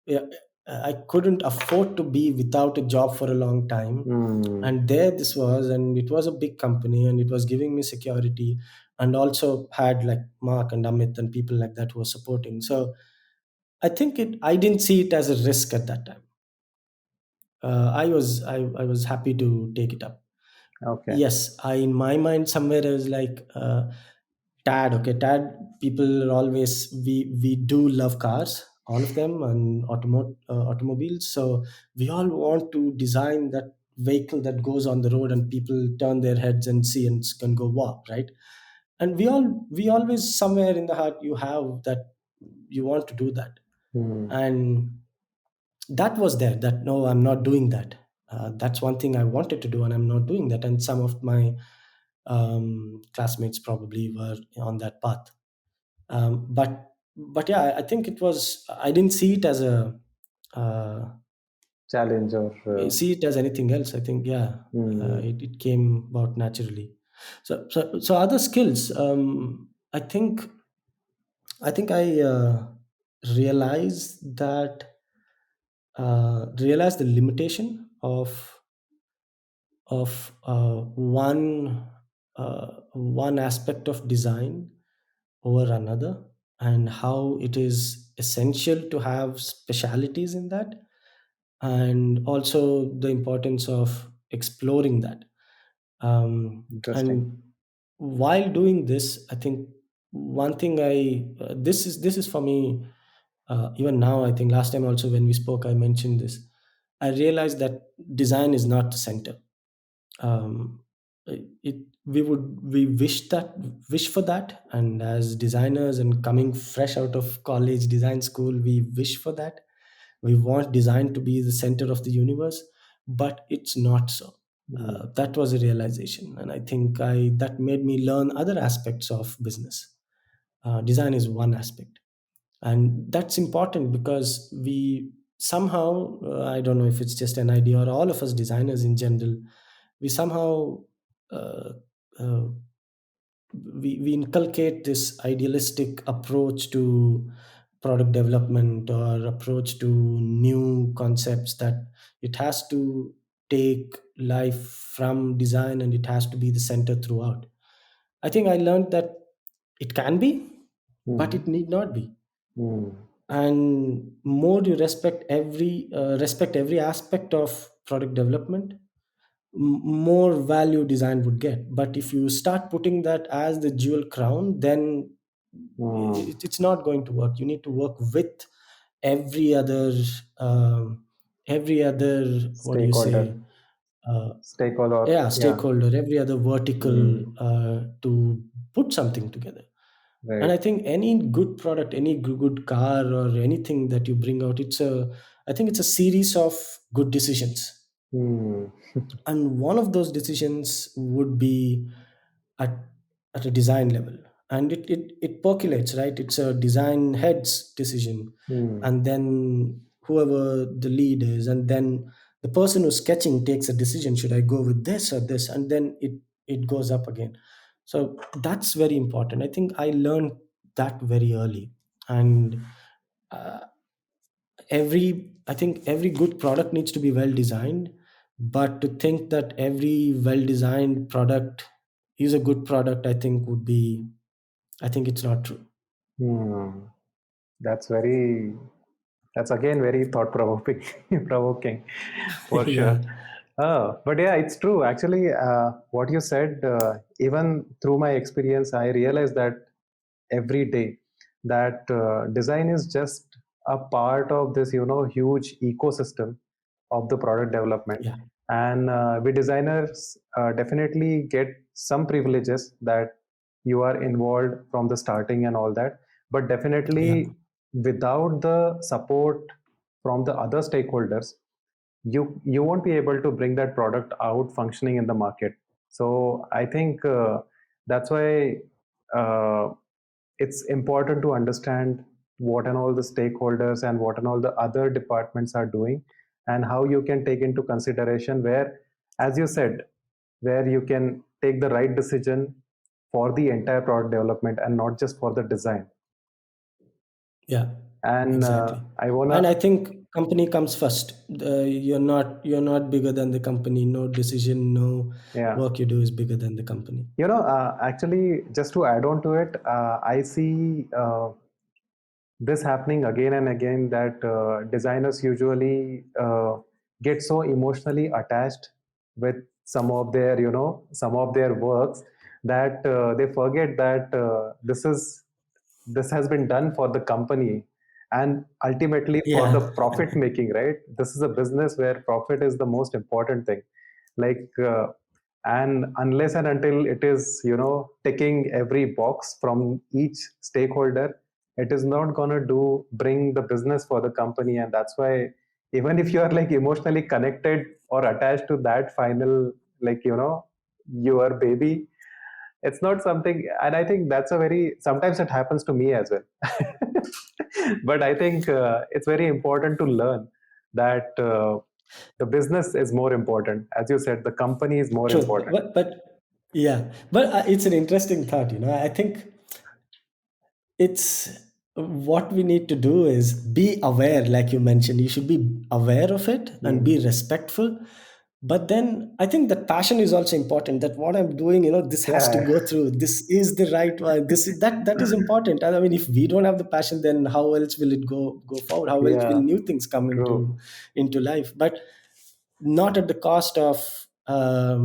Speaker 2: yeah, I couldn't afford to be without a job for a long time.
Speaker 1: Hmm.
Speaker 2: And there this was, and it was a big company, and it was giving me security, and also had like Mark and Amit and people like that who were supporting. So I didn't see it as a risk at that time. I was happy to take it up.
Speaker 1: Okay.
Speaker 2: Yes, I, in my mind somewhere, I was like, Tad. Okay, Tad. People are always, we do love cars, all of them, and automobiles. So we all want to design that vehicle that goes on the road, and people turn their heads and see and can go wow, right? And we always, somewhere in the heart, you have that, you want to do that.
Speaker 1: Hmm.
Speaker 2: And that was there, that no, I'm not doing that. That's one thing I wanted to do, and I'm not doing that. And some of my classmates probably were on that path. But yeah, I think it was, I didn't see it as a
Speaker 1: challenge or
Speaker 2: see it as anything else. I think, yeah,
Speaker 1: mm,
Speaker 2: it came about naturally. So other skills. I think I realized the limitation of one aspect of design over another, and how it is essential to have specialities in that, and also the importance of exploring that.
Speaker 1: interesting.
Speaker 2: And while doing this, I think one thing this is for me, even now, I think last time also when we spoke, I mentioned this. I realized that design is not the center. um, we wish for that, and as designers and coming fresh out of college design school, we wish for that. We want design to be the center of the universe, but it's not so.
Speaker 1: Mm,
Speaker 2: That was a realization, and I think I that made me learn other aspects of business. Design is one aspect, and that's important because we somehow, I don't know if it's just an idea or all of us designers in general, we somehow uh, uh, we inculcate this idealistic approach to product development or approach to new concepts, that it has to take life from design and it has to be the center throughout. I think I learned that it can be, but
Speaker 1: mm,
Speaker 2: it need not be.
Speaker 1: mm,
Speaker 2: And more you respect every aspect of product development, more value design would get. But if you start putting that as the jewel crown, then
Speaker 1: mm.
Speaker 2: it's not going to work. You need to work with every other um, every other, what do you
Speaker 1: Stakeholder,
Speaker 2: say, uh,
Speaker 1: stakeholder,
Speaker 2: yeah,
Speaker 1: yeah.
Speaker 2: stakeholder, every other vertical,
Speaker 1: Mm,
Speaker 2: to put something together. And
Speaker 1: right.
Speaker 2: I think any good product, any good car or anything that you bring out, I think it's a series of good decisions.
Speaker 1: Mm,
Speaker 2: And one of those decisions would be at, at a design level. And it percolates, right? It's a design head's decision.
Speaker 1: mm,
Speaker 2: And then whoever the lead is, and then the person who's sketching takes a decision, should I go with this or this? And then it goes up again. So that's very important. I think I learned that very early. And uh, I think every good product needs to be well designed, but to think that every well designed product is a good product, I think it's not true.
Speaker 1: mm. That's very, that's again very thought provoking, provoking for
Speaker 2: Yeah,
Speaker 1: sure. But yeah, it's true. Actually, what you said, even through my experience, I realized that every day that design is just a part of this, huge ecosystem of the product development.
Speaker 2: yeah,
Speaker 1: And we designers definitely get some privileges that you are involved from the starting and all that. But
Speaker 2: yeah,
Speaker 1: definitely, without the support from the other stakeholders, you won't be able to bring that product out functioning in the market. So I think that's why uh, it's important to understand what and all the stakeholders and what and all the other departments are doing, and how you can take into consideration where, as you said, where you can take the right decision for the entire product development and not just for the design.
Speaker 2: yeah,
Speaker 1: And
Speaker 2: exactly.
Speaker 1: I
Speaker 2: And
Speaker 1: wanna,
Speaker 2: I think company comes first. You're not bigger than the company. No decision, no
Speaker 1: yeah.
Speaker 2: work you do is bigger than the company.
Speaker 1: Actually, just to add on to it, I see this happening again and again, that designers usually get so emotionally attached with some of their works, that they forget that this has been done for the company and ultimately for the
Speaker 2: Yeah,
Speaker 1: profit making, right? This is a business where profit is the most important thing. Like and unless and until it is ticking every box from each stakeholder, it is not going to do bring the business for the company. And that's why, even if you are like emotionally connected or attached to that final, like your baby, it's not something. And I think that's a very, sometimes it happens to me as well. But I think it's very important to learn that The business is more important. As you said, the company is more
Speaker 2: True,
Speaker 1: important.
Speaker 2: but yeah, but it's an interesting thought. I think it's what we need to do is be aware, like you mentioned. You should be aware of it and
Speaker 1: Hmm.
Speaker 2: be respectful. But then I think that passion is also important. That what I'm doing, this has to
Speaker 1: Yeah,
Speaker 2: go through. This is the right one. This is that is important. I mean, if we don't have the passion, then how else will it go forward? How else will
Speaker 1: yeah,
Speaker 2: new things come into
Speaker 1: true.
Speaker 2: into life? But not at the cost of uh,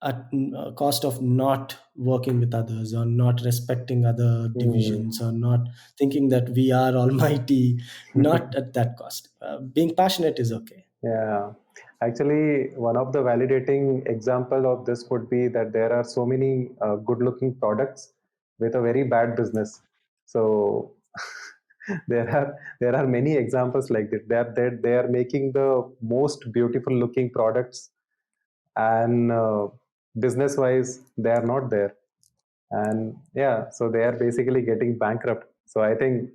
Speaker 2: at cost of not working with others, or not respecting other
Speaker 1: Hmm.
Speaker 2: divisions, or not thinking that we are almighty. Not at that cost. Being passionate is okay.
Speaker 1: Yeah, actually, one of the validating example of this would be that there are so many good-looking products with a very bad business. So there are many examples like that. They are making the most beautiful looking products, and business-wise, they are not there. And yeah, so they are basically getting bankrupt. So I think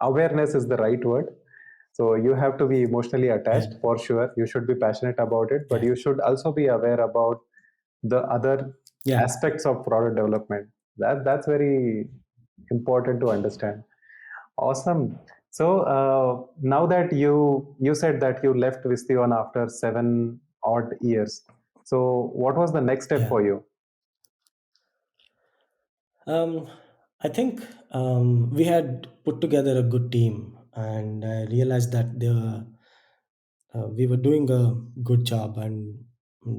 Speaker 1: awareness is the right word. So you have to be emotionally
Speaker 2: Yeah,
Speaker 1: attached for sure. You should be passionate about it, but
Speaker 2: yeah,
Speaker 1: you should also be aware about the other
Speaker 2: yeah,
Speaker 1: aspects of product development. That's very important to understand. Awesome. So now that you said that you left Visteon after 7 odd years, so what was the next step
Speaker 2: yeah.
Speaker 1: for you?
Speaker 2: Um, I think we had put together a good team, and I realized that we were doing a good job, and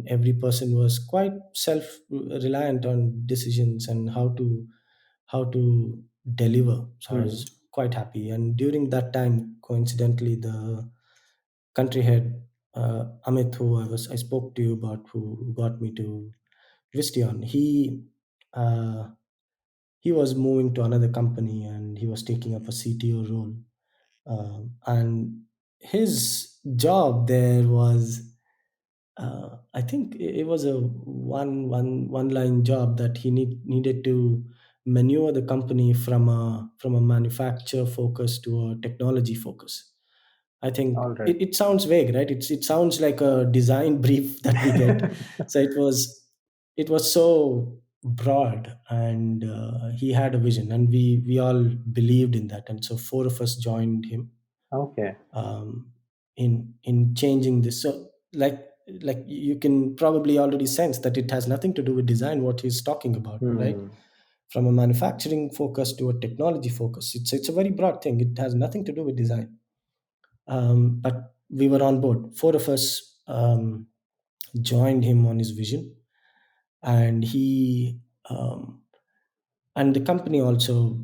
Speaker 2: every person was quite self-reliant on decisions and how to deliver. So I
Speaker 1: Hmm.
Speaker 2: was quite happy. And during that time, coincidentally, the country head, Amit, who I spoke to you about, who got me to Vistion, uh, he was moving to another company, and he was taking up a CTO role. And his job there was, I think it was a one line job, that he needed to maneuver the company from a manufacture focus to a technology focus. I think
Speaker 1: All right.
Speaker 2: it sounds vague, right? It sounds like a design brief that we get. So it was so broad, and he had a vision, and we all believed in that, and so four of us joined him
Speaker 1: Okay.
Speaker 2: in changing this. So like you can probably already sense that it has nothing to do with design, what he's talking about, right?
Speaker 1: Hmm.
Speaker 2: From a manufacturing focus to a technology focus, it's a very broad thing. It has nothing to do with design. But we were on board. Four of us joined him on his vision, and he and the company also,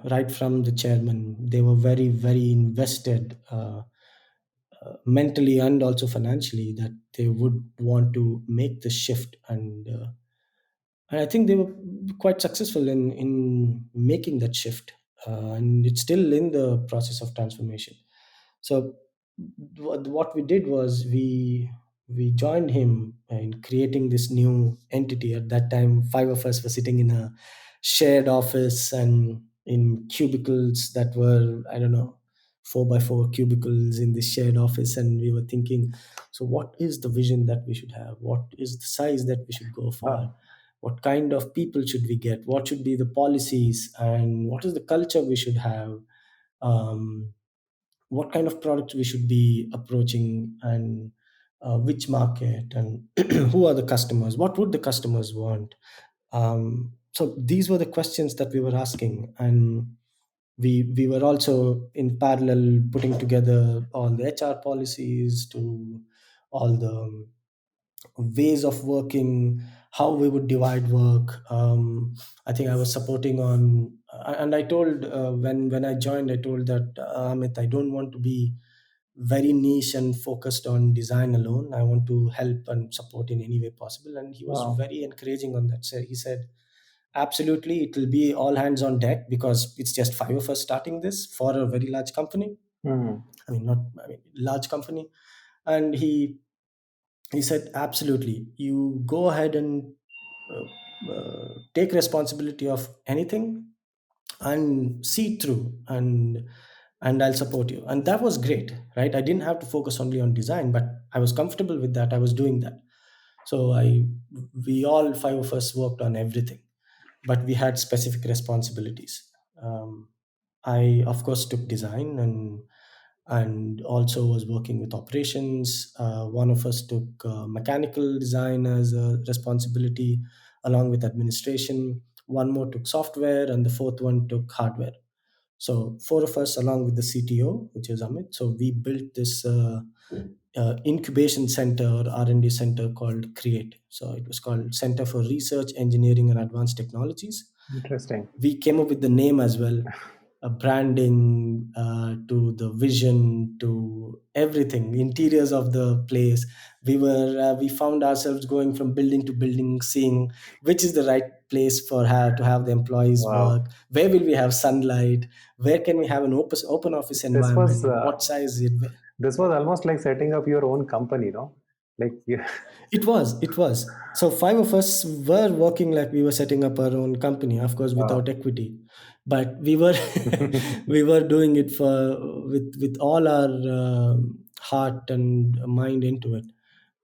Speaker 2: right from the chairman, they were very, very invested, mentally and also financially, that they would want to make the shift. And I think they were quite successful in making that shift, and it's still in the process of transformation. So what we did was, we joined him in creating this new entity. At that time, five of us were sitting in a shared office, and in cubicles that were, I don't know, 4 by 4 cubicles in this shared office. And we were thinking, so what is the vision that we should have? What is the size that we should go for?
Speaker 1: Ah.
Speaker 2: What kind of people should we get? What should be the policies, and what is the culture we should have? um, what kind of products we should be approaching, and which market, and who are the customers, what would the customers want? So these were the questions that we were asking. And we were also in parallel putting together all the HR policies, to all the ways of working, how we would divide work. I think I was supporting on, and I told, when I joined, I told that, Amit, I don't want to be very niche and focused on design alone. I want to help and support in any way possible. And he was
Speaker 1: Wow.
Speaker 2: very encouraging on that. So he said, absolutely, it will be all hands on deck, because it's just five of us starting this for a very large company.
Speaker 1: Hmm.
Speaker 2: I mean, not, I mean, large company. And he said, absolutely, you go ahead and take responsibility of anything, and see it through. And and I'll support you. And that was great, right? I didn't have to focus only on design, but I was comfortable with that. I was doing that. So we all five of us worked on everything, but we had specific responsibilities. Um, I, of course, took design and also was working with operations. One of us took mechanical design as a responsibility, along with administration. One more took software, and the fourth one took hardware. So four of us, along with the CTO, which is Amit. So we built this incubation center or R&D center called Create. So it was called Center for Research, Engineering, and Advanced Technologies.
Speaker 1: Interesting.
Speaker 2: We came up with the name as well, branding, to the vision, to everything, interiors of the place. We found ourselves going from building to building, seeing which is the right place for her to have the employees
Speaker 1: Wow.
Speaker 2: work, where will we have sunlight, where can we have an open office
Speaker 1: This was
Speaker 2: environment, what size it.
Speaker 1: this was almost like setting up your own company, no? Like you.
Speaker 2: It was, it was. So five of us were working like we were setting up our own company, of course,
Speaker 1: Wow.
Speaker 2: without equity, but we were we were doing it for with all our heart and mind into it,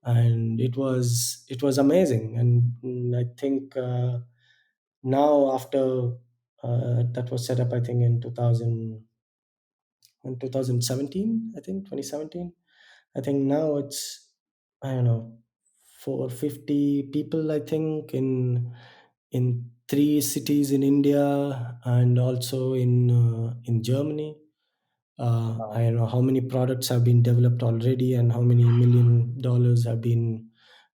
Speaker 2: and it was amazing. And I think now after that was set up, I think in 2017, I think 2017. I think now it's, I don't know, 450 people, I think, in three cities in India and also in Germany. I
Speaker 1: Wow.
Speaker 2: don't know how many products have been developed already and how many $1 million have been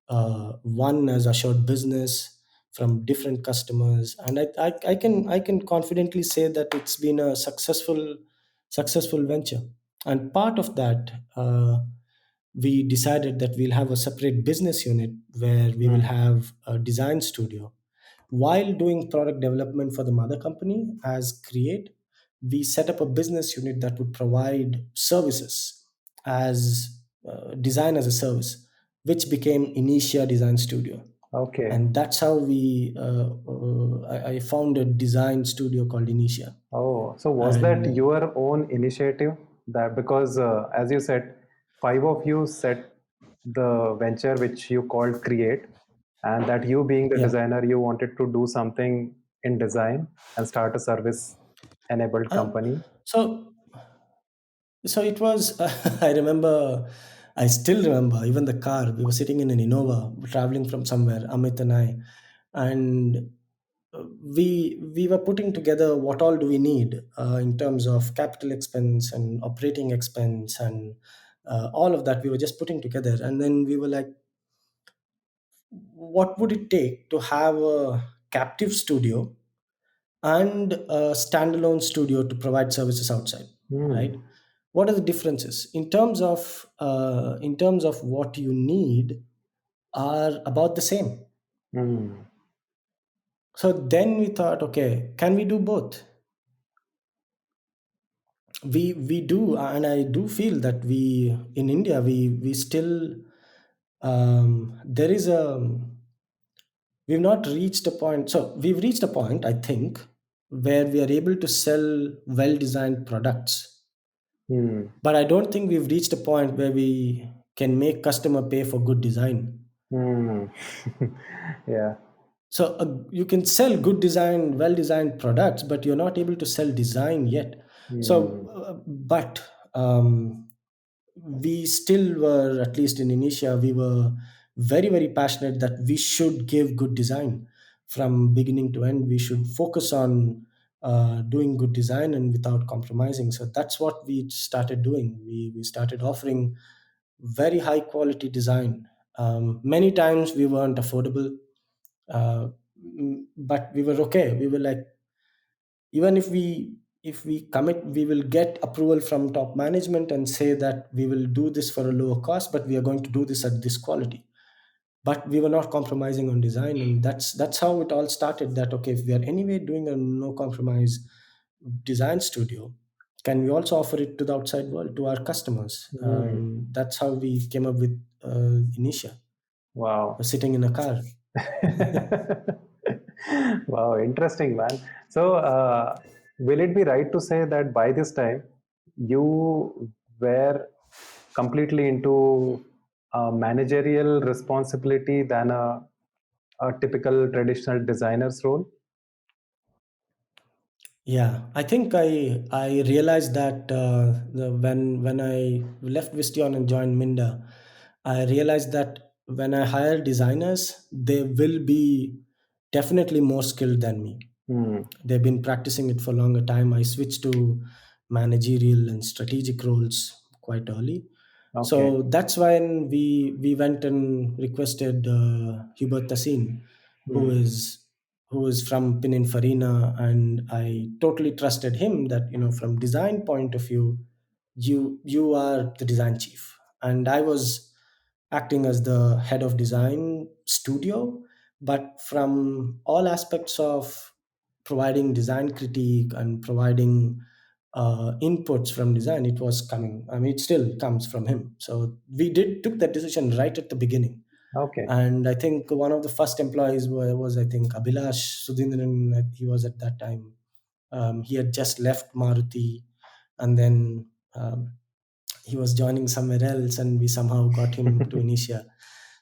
Speaker 2: won as assured business from different customers. And I can confidently say that it's been a successful venture. And part of that, we decided that we'll have a separate business unit where we will
Speaker 1: Hmm.
Speaker 2: have a design studio while doing product development for the mother company as Create. We set up a business unit that would provide services as design as a service, which became Initia Design Studio.
Speaker 1: Okay.
Speaker 2: And that's how I founded a design studio called Initia.
Speaker 1: Oh, so was that
Speaker 2: And
Speaker 1: your own initiative? That because, as you said, five of you set the venture which you called Create, and that you being the
Speaker 2: yeah.
Speaker 1: designer, you wanted to do something in design and start a service enabled
Speaker 2: Uh,
Speaker 1: company.
Speaker 2: so So it was, I remember, I still remember even the car. We were sitting in an Innova traveling from somewhere, Amit and I, and we were putting together what all do we need in terms of capital expense and operating expense and all of that. We were just putting together, and then we were like, what would it take to have a captive studio and a standalone studio to provide services outside,
Speaker 1: Hmm.
Speaker 2: right? What are the differences in terms of what you need are about the same.
Speaker 1: Hmm.
Speaker 2: So then we thought, okay, can we do both? We do, and I do feel that we in India we still, there is a, we've not reached a point. So we've reached a point, I think, where we are able to sell well designed products,
Speaker 1: Hmm.
Speaker 2: but I don't think we've reached a point where we can make customer pay for good design.
Speaker 1: Hmm. Yeah.
Speaker 2: So you can sell good design, well designed products, but you're not able to sell design yet. So,
Speaker 1: Hmm.
Speaker 2: but we still were, at least in Initia, we were very passionate that we should give good design from beginning to end. We should focus on doing good design and without compromising. So that's what we started doing. We started offering very high quality design. Many times we weren't affordable, uh, but we were okay. We were like, even if we commit, we will get approval from top management and say that we will do this for a lower cost, but we are going to do this at this quality. But we were not compromising on design, and that's how it all started. That okay, if we are anyway doing a no compromise design studio, can we also offer it to the outside world, to our customers?
Speaker 1: Hmm.
Speaker 2: And that's how we came up with Initia,
Speaker 1: Wow.
Speaker 2: sitting in a car.
Speaker 1: Wow, interesting, man. So, will it be right to say that by this time, you were completely into managerial responsibility than a typical traditional designer's role?
Speaker 2: Yeah, I think I realized that when I left Vistion and joined Minda, I realized that when I hire designers, they will be definitely more skilled than me.
Speaker 1: Hmm.
Speaker 2: They've been practicing it for a longer time. I switched to managerial and strategic roles quite early.
Speaker 1: Okay.
Speaker 2: So that's when we went and requested Hubert Tassin, who
Speaker 1: Hmm.
Speaker 2: is who is from Pininfarina, and I totally trusted him that, from design point of view, you are the design chief, and I was acting as the head of design studio, but from all aspects of providing design critique and providing inputs from design, it was coming, I mean, it still comes from him. So we did took that decision right at the beginning.
Speaker 1: Okay.
Speaker 2: And I think one of the first employees was, I think, Abhilash Sudhindran. He was at that time, he had just left Maruti, and then he was joining somewhere else, and we somehow got him to Initia.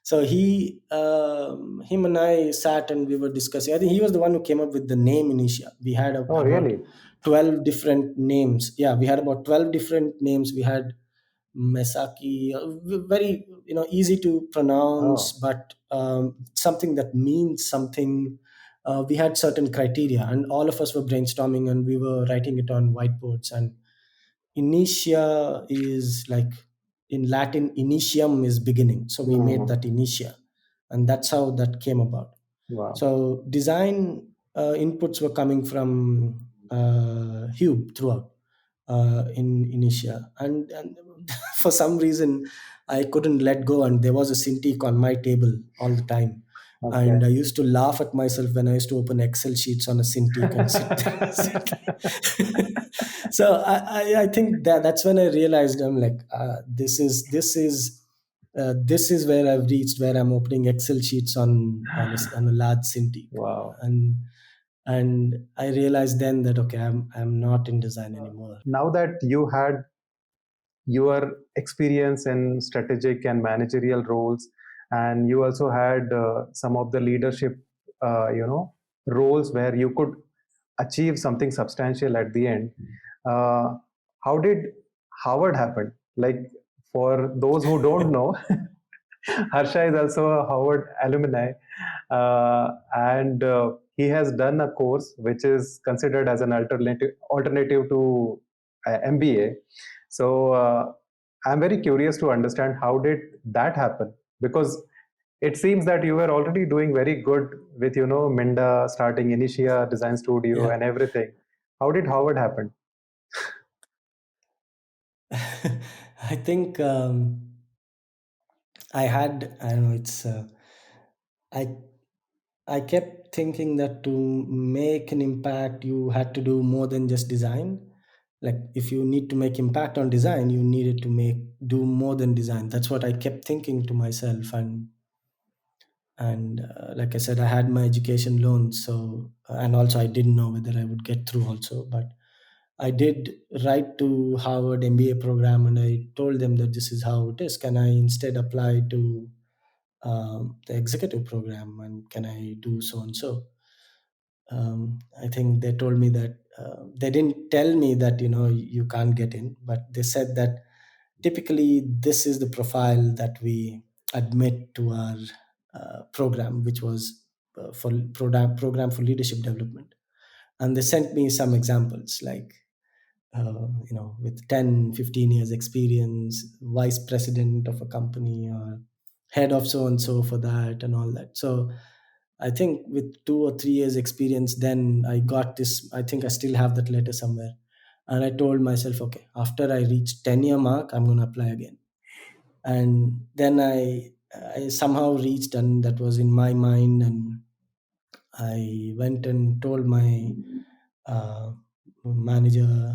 Speaker 2: So him and I sat and we were discussing. I think he was the one who came up with the name Initia. We had
Speaker 1: Oh,
Speaker 2: about
Speaker 1: really?
Speaker 2: 12 different names. Yeah, we had about 12 different names. We had Mesaki, very, easy to pronounce,
Speaker 1: Oh,
Speaker 2: but something that means something. We had certain criteria, and all of us were brainstorming, and we were writing it on whiteboards. And Initia is like, in Latin, initium is beginning. So we made
Speaker 1: hmm.
Speaker 2: that Initia, and that's how that came about.
Speaker 1: Wow.
Speaker 2: So design inputs were coming from Hube throughout in Initia, and for some reason I couldn't let go, and there was a Cintiq on my table all the time.
Speaker 1: Okay.
Speaker 2: And I used to laugh at myself when I used to open Excel sheets on a Cintiq and sit. So I think that's when I realized, I'm like, this is where I've reached, where I'm opening Excel sheets on a large Cintiq.
Speaker 1: Wow.
Speaker 2: And I realized then that, okay, I'm not in design anymore.
Speaker 1: Now that you had your experience in strategic and managerial roles, and you also had some of the leadership roles where you could achieve something substantial at the end. uh, how did Howard happen? Like, for those who don't know, Harsha is also a Howard alumni, and he has done a course which is considered as an alternative to MBA. So I'm very curious to understand how did that happen, because it seems that you were already doing very good with Minda, starting Initia Design Studio
Speaker 2: Yeah.
Speaker 1: and everything. How did Howard happen?
Speaker 2: I think I don't know, I I kept thinking that to make an impact, you had to do more than just design. Like, if you need to make impact on design, you needed to do more than design. That's what I kept thinking to myself. And like I said, I had my education loans, so, and also I didn't know whether I would get through also. But I did write to Harvard MBA program, and I told them that this is how it is. Can I instead apply to the executive program, and can I do so and so? I think they told me that they didn't tell me that, you can't get in, but they said that typically this is the profile that we admit to our program, which was for program for leadership development. And they sent me some examples, like, with 10, 15 years experience, vice president of a company, or head of so and so for that, and all that. So I think with 2 or 3 years experience, then I got this. I think I still have that letter somewhere. And I told myself, okay, after I reach 10-year mark, I'm going to apply again. And then I somehow reached, and that was in my mind. And I went and told my uh, manager,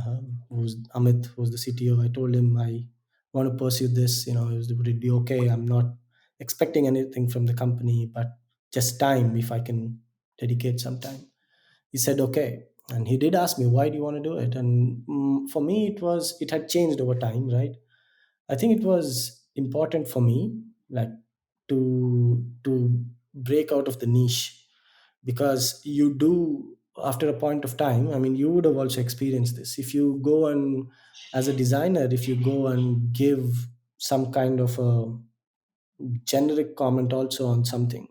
Speaker 2: who's Amit, who's the CTO. I told him I want to pursue this. Would it be okay? I'm not expecting anything from the company, but just time, if I can dedicate some time. He said okay. And he did ask me, why do you want to do it? And for me, it had changed over time, right? I think it was important for me, like, to break out of the niche, because you do, after a point of time, I mean, you would have also experienced this. If you go and, as a designer, if you go and give some kind of a generic comment also on something,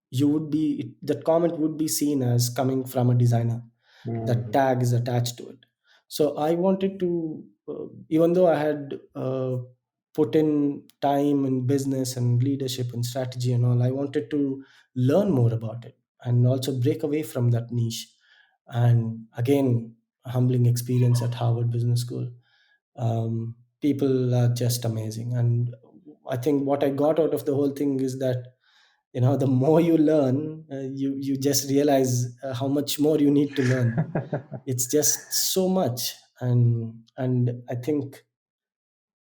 Speaker 2: you would be, that comment would be seen as coming from a designer. That
Speaker 1: Mm.
Speaker 2: tag is attached to it. So I wanted to, even though I had put in time in business and leadership and strategy and all, I wanted to learn more about it and also break away from that niche. And again, a humbling experience at Harvard Business School. People are just amazing, and I think what I got out of the whole thing is that, the more you learn, you just realize how much more you need to learn. It's just so much. And I think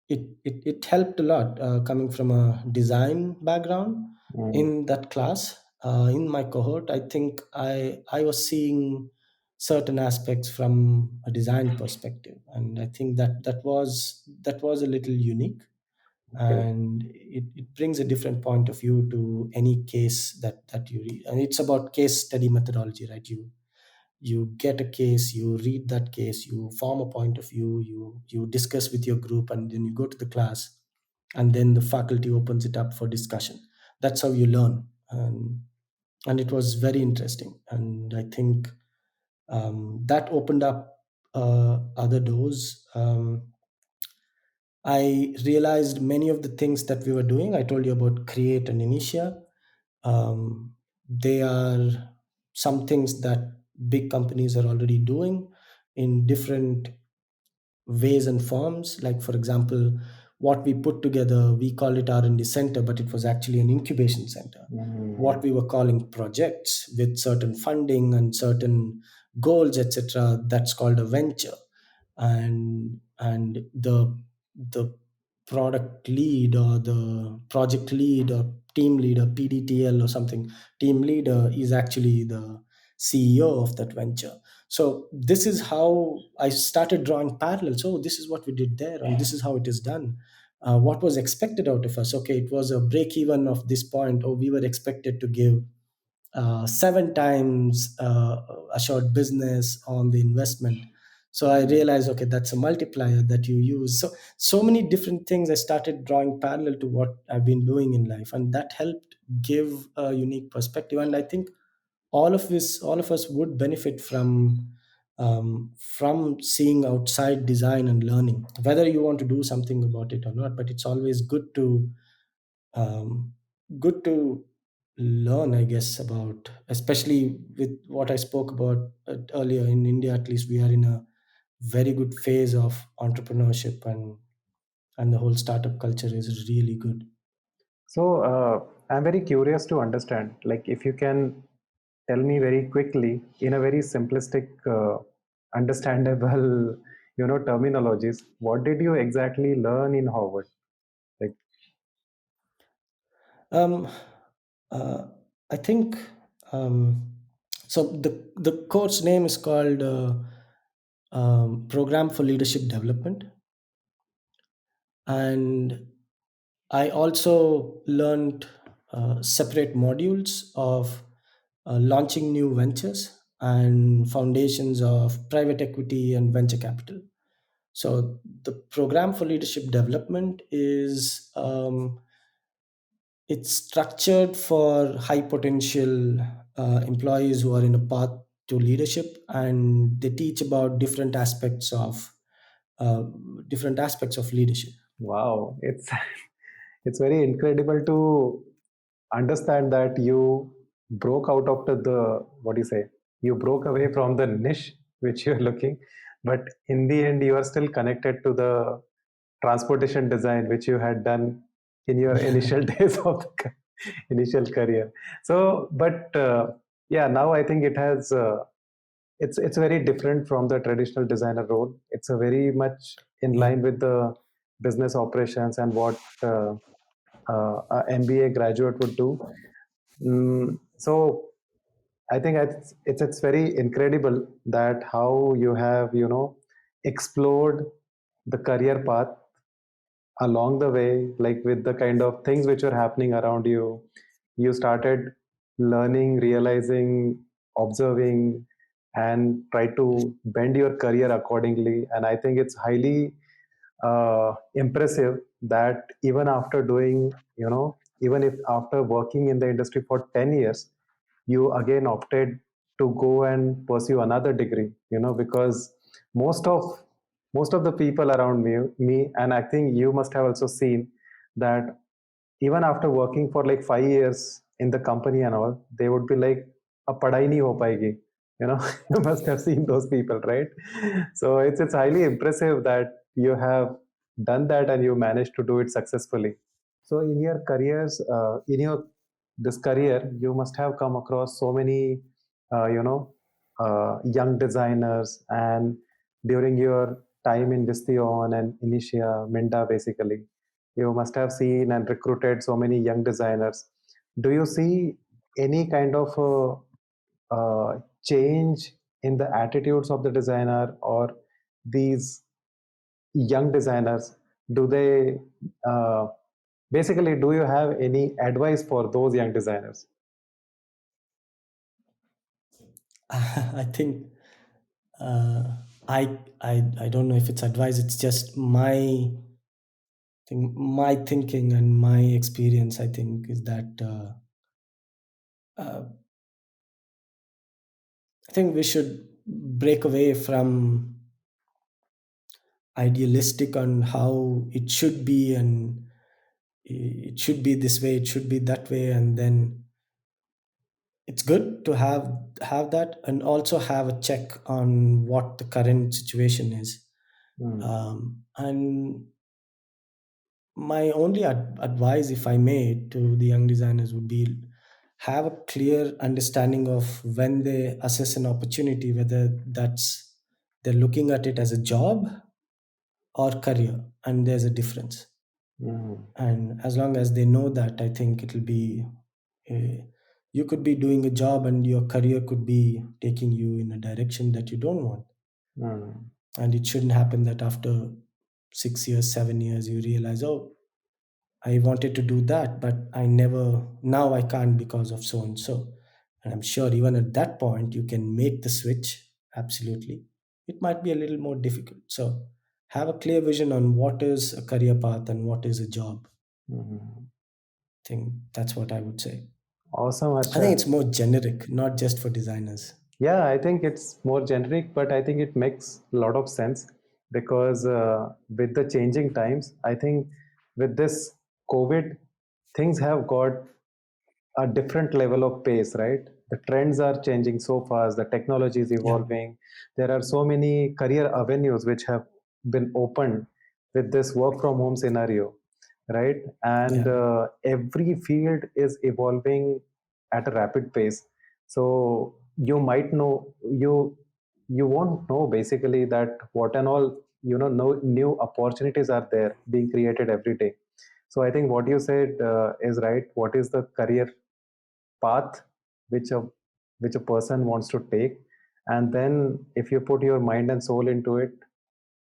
Speaker 2: it helped a lot, coming from a design background.
Speaker 1: Mm.
Speaker 2: In that class, in my cohort, I think I was seeing certain aspects from a design perspective, and I think that was a little unique.
Speaker 1: Okay.
Speaker 2: And it brings a different point of view to any case that you read. And it's about case study methodology, right? You get a case, you read that case, you form a point of view, you discuss with your group, and then you go to the class, and then the faculty opens it up for discussion. That's how you learn. And it was very interesting, and I think that opened up other doors. I realized many of the things that we were doing. I told you about Create and Initia. They are some things that big companies are already doing in different ways and forms. Like, for example, what we put together, we call it R&D center, but it was actually an incubation center.
Speaker 1: Mm.
Speaker 2: What we were calling projects with certain funding and certain goals, etc., that's called a venture. And the product lead, or the project lead, or team leader, PDTL or something, team leader, is actually the CEO of that venture. So this is how I started drawing parallels. So this is what we did there, and this is how it is done. What was expected out of us? Okay, it was a break even of this point, or we were expected to give 7 times assured business on the investment. So I realized, okay, that's a multiplier that you use. So many different things I started drawing parallel to what I've been doing in life, and that helped give a unique perspective. And I think all of us would benefit from seeing outside design and learning, whether you want to do something about it or not. But it's always um, good to learn, I guess, about, especially with what I spoke about earlier. In India, at least, we are in a very good phase of entrepreneurship, and the whole startup culture is really good.
Speaker 1: So I'm very curious to understand, like, if you can tell me very quickly in a very simplistic, understandable, terminologies, what did you exactly learn in Harvard? Like,
Speaker 2: Um, uh, I think, so. The course name is called Program for Leadership Development, and I also learned separate modules of launching new ventures and foundations of private equity and venture capital. So the program for leadership development is, it's structured for high potential employees who are in a path to leadership, and they teach about uh, different aspects of leadership.
Speaker 1: wow, it's it's very incredible to understand that you broke out of the what do you say? You broke away from the niche which you're looking, but in the end, you are still connected to the transportation design which you had done in your initial days of the initial career. So, but yeah, now I think it has. It's very different from the traditional designer role. It's a very much in
Speaker 2: Yeah.
Speaker 1: line with the business operations and what a MBA graduate would do. So I think it's very incredible that how you have explored the career path along the way, like with the kind of things which are happening around you. You started learning, realizing, observing, and try to bend your career accordingly. And I think it's highly impressive that even after doing, even if after working in the industry for 10 years, you again opted to go and pursue another degree, because most of most of the people around me, and I think you must have also seen that even after working for like 5 years in the company and all, they would be like, "Ab padhai nahi ho payegi." You must have seen those people, right? So it's highly impressive that you have done that and you managed to do it successfully. So in your careers, in your this career, you must have come across so many, young designers, and during your time in Vistion and Initia, Minda, basically, you must have seen and recruited so many young designers. Do you see any kind of change in the attitudes of the designer or these young designers? Do they uh, basically, do you have any advice for those young designers?
Speaker 2: I think uh, I don't know if it's advice. It's just my thing, my thinking and my experience. I think is that uh, I think we should break away from idealistic on how it should be, and it should be this way, it should be that way, and then it's good to have that, and also have a check on what the current situation is.
Speaker 1: Mm,
Speaker 2: And my only advice, if I may, to the young designers would be have a clear understanding of when they assess an opportunity, whether that's they're looking at it as a job or career, and there's a difference.
Speaker 1: mm,
Speaker 2: And as long as they know that, I think it'll be you could be doing a job and your career could be taking you in a direction that you don't want.
Speaker 1: mm,
Speaker 2: And it shouldn't happen that after 6 years, 7 years, you realize, oh, I wanted to do that, but I never, now I can't because of so and so. And I'm sure even at that point, you can make the switch. Absolutely. It might be a little more difficult. So have a clear vision on what is a career path and what is a job.
Speaker 1: mm.
Speaker 2: I think that's what I would say.
Speaker 1: Awesome,
Speaker 2: I think
Speaker 1: Harsha.
Speaker 2: it's more generic, not just for designers.
Speaker 1: Yeah, I think it's more generic, but I think it makes a lot of sense because with the changing times, I think with this COVID, things have got a different level of pace, right? The trends are changing so fast, the technology is
Speaker 2: Yeah.
Speaker 1: evolving. There are so many career avenues which have been opened with this work from home scenario, right? And
Speaker 2: Yeah.
Speaker 1: every field is evolving at a rapid pace. So you might know, you won't know basically that what and all, no new opportunities are there being created every day. So I think what you said is right. What is the career path which a person wants to take, and then if you put your mind and soul into it,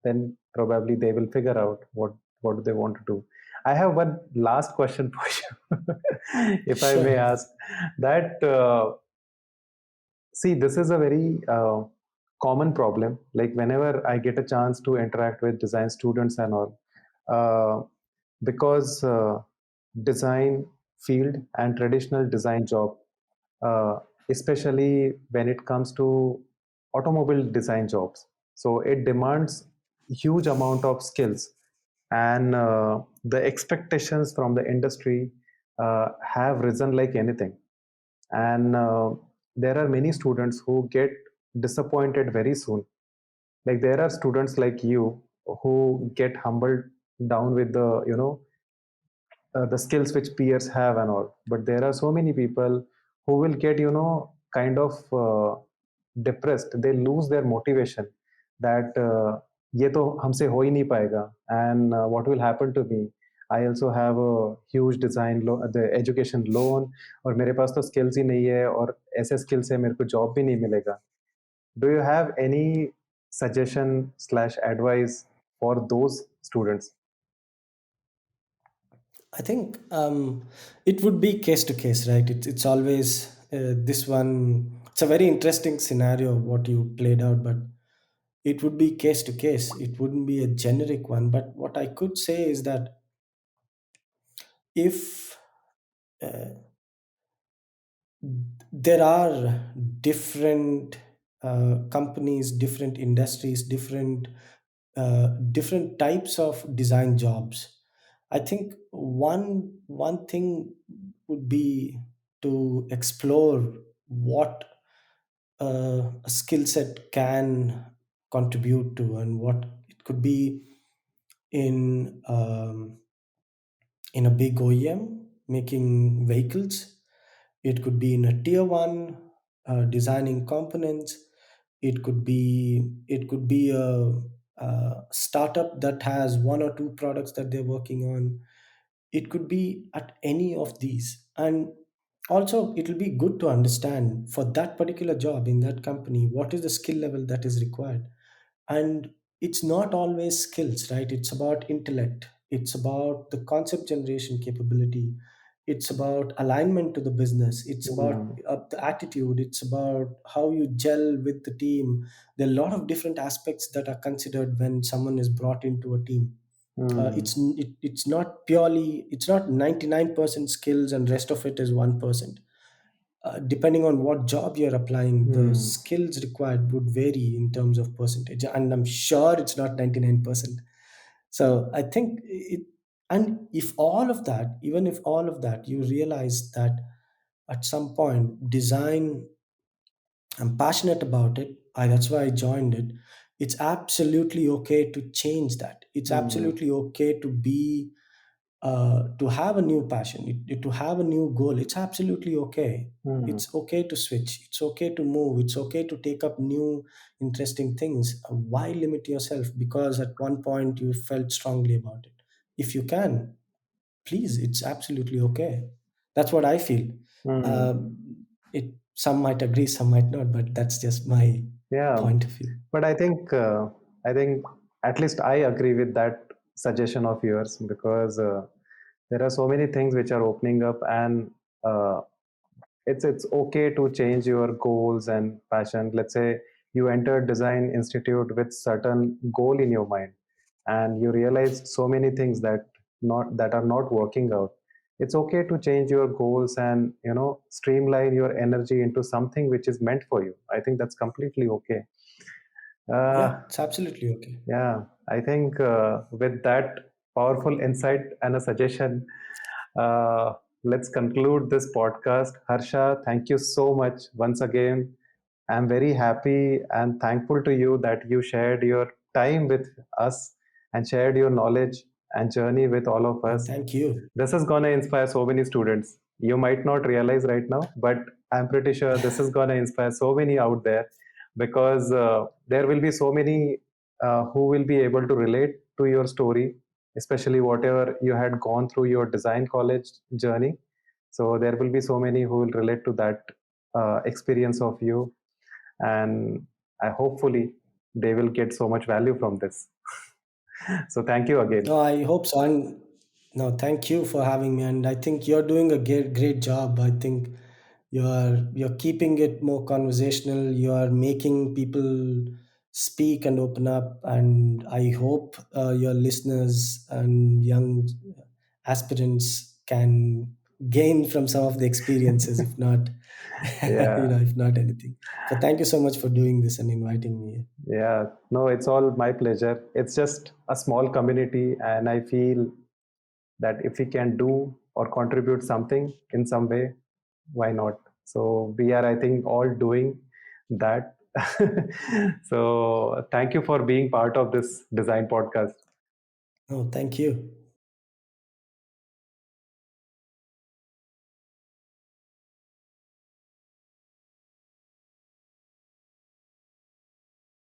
Speaker 1: then probably they will figure out what they want to do. I have one last question for you, if I may
Speaker 2: Sure.
Speaker 1: ask. That see, this is a very common problem. Like whenever I get a chance to interact with design students and all, uh, because design field and traditional design job, uh, especially when it comes to automobile design jobs, so it demands huge amount of skills, and the expectations from the industry have risen like anything, and there are many students who get disappointed very soon. Like there are students like you who get humbled down with the the skills which peers have and all, but there are so many people who will get kind of depressed. They lose their motivation that ये तो हमसे हो ही नहीं पाएगा, and what will happen to me? I also have a huge design the education loan, और मेरे पास तो skills ही नहीं है, और ऐसे skills से मेरे को job भी नहीं मिलेगा. Do you have any suggestion slash advice for those students?
Speaker 2: I think it would be case to case, right? It's always this one. It's a very interesting scenario what you played out, but it would be case to case. It wouldn't be a generic one. But what I could say is that if there are different companies, different industries, different types of design jobs. I think one thing would be to explore what a skill set can contribute to, and what it could be in in a big OEM making vehicles. It could be in a tier one designing components. It could be a startup that has one or two products that they're working on. It could be at any of these. And also it will be good to understand for that particular job in that company what is the skill level that is required. And it's not always skills, right? It's about intellect, it's about the concept generation capability, it's about alignment to the business, it's about
Speaker 1: Hmm.
Speaker 2: the attitude, it's about how you gel with the team. There are a lot of different aspects that are considered when someone is brought into a team.
Speaker 1: Hmm.
Speaker 2: It's not purely, it's not 99% skills and rest of it is 1%. Depending on what job you're applying, the
Speaker 1: Hmm.
Speaker 2: skills required would vary in terms of percentage, and I'm sure it's not 99%. So I think it, and if all of that, even if all of that, you realize that at some point, design, I'm passionate about it. That's why I joined it. It's absolutely okay to change that. It's
Speaker 1: Hmm.
Speaker 2: absolutely okay to be to have a new passion, to have a new goal. It's absolutely okay.
Speaker 1: Hmm.
Speaker 2: It's okay to switch. It's okay to move. It's okay to take up new, interesting things. Why limit yourself because at one point you felt strongly about it? If you can, please, it's absolutely okay. That's what I feel.
Speaker 1: Hmm.
Speaker 2: It some might agree, some might not, but that's just my
Speaker 1: Yeah,
Speaker 2: point of view.
Speaker 1: but I think at least I agree with that suggestion of yours, because there are so many things which are opening up, and uh, it's okay to change your goals and passion. Let's say you entered design institute with certain goal in your mind, and you realized so many things that are not working out. It's okay to change your goals and streamline your energy into something which is meant for you. I think that's completely okay.
Speaker 2: Yeah,
Speaker 1: uh,
Speaker 2: it's absolutely okay.
Speaker 1: yeah, I think with that powerful insight and a suggestion, uh, let's conclude this podcast. Harsha, thank you so much once again. I'm very happy and thankful to you that you shared your time with us and shared your knowledge and journey with all of
Speaker 2: No,
Speaker 1: us.
Speaker 2: thank you.
Speaker 1: This is going to inspire so many students. You might not realize right now, but I'm pretty sure this is going to inspire so many out there, because there will be so many who will be able to relate to your story, especially whatever you had gone through your design college journey. So there will be so many who will relate to that experience of you, and hopefully they will get so much value from this. So thank you again.
Speaker 2: No, I hope so. And no, thank you for having me. And I think you're doing a great job. I think you're keeping it more conversational. You're making people speak and open up. And I hope your listeners and young aspirants can gain from some of the experiences, if not,
Speaker 1: Yeah.
Speaker 2: if not anything. So thank you so much for doing this and inviting me.
Speaker 1: Yeah, no, it's all my pleasure. It's just a small community, and I feel that if we can do or contribute something in some way, why not? So we are, I think, all doing that. So thank you for being part of this design podcast.
Speaker 2: Oh, thank you.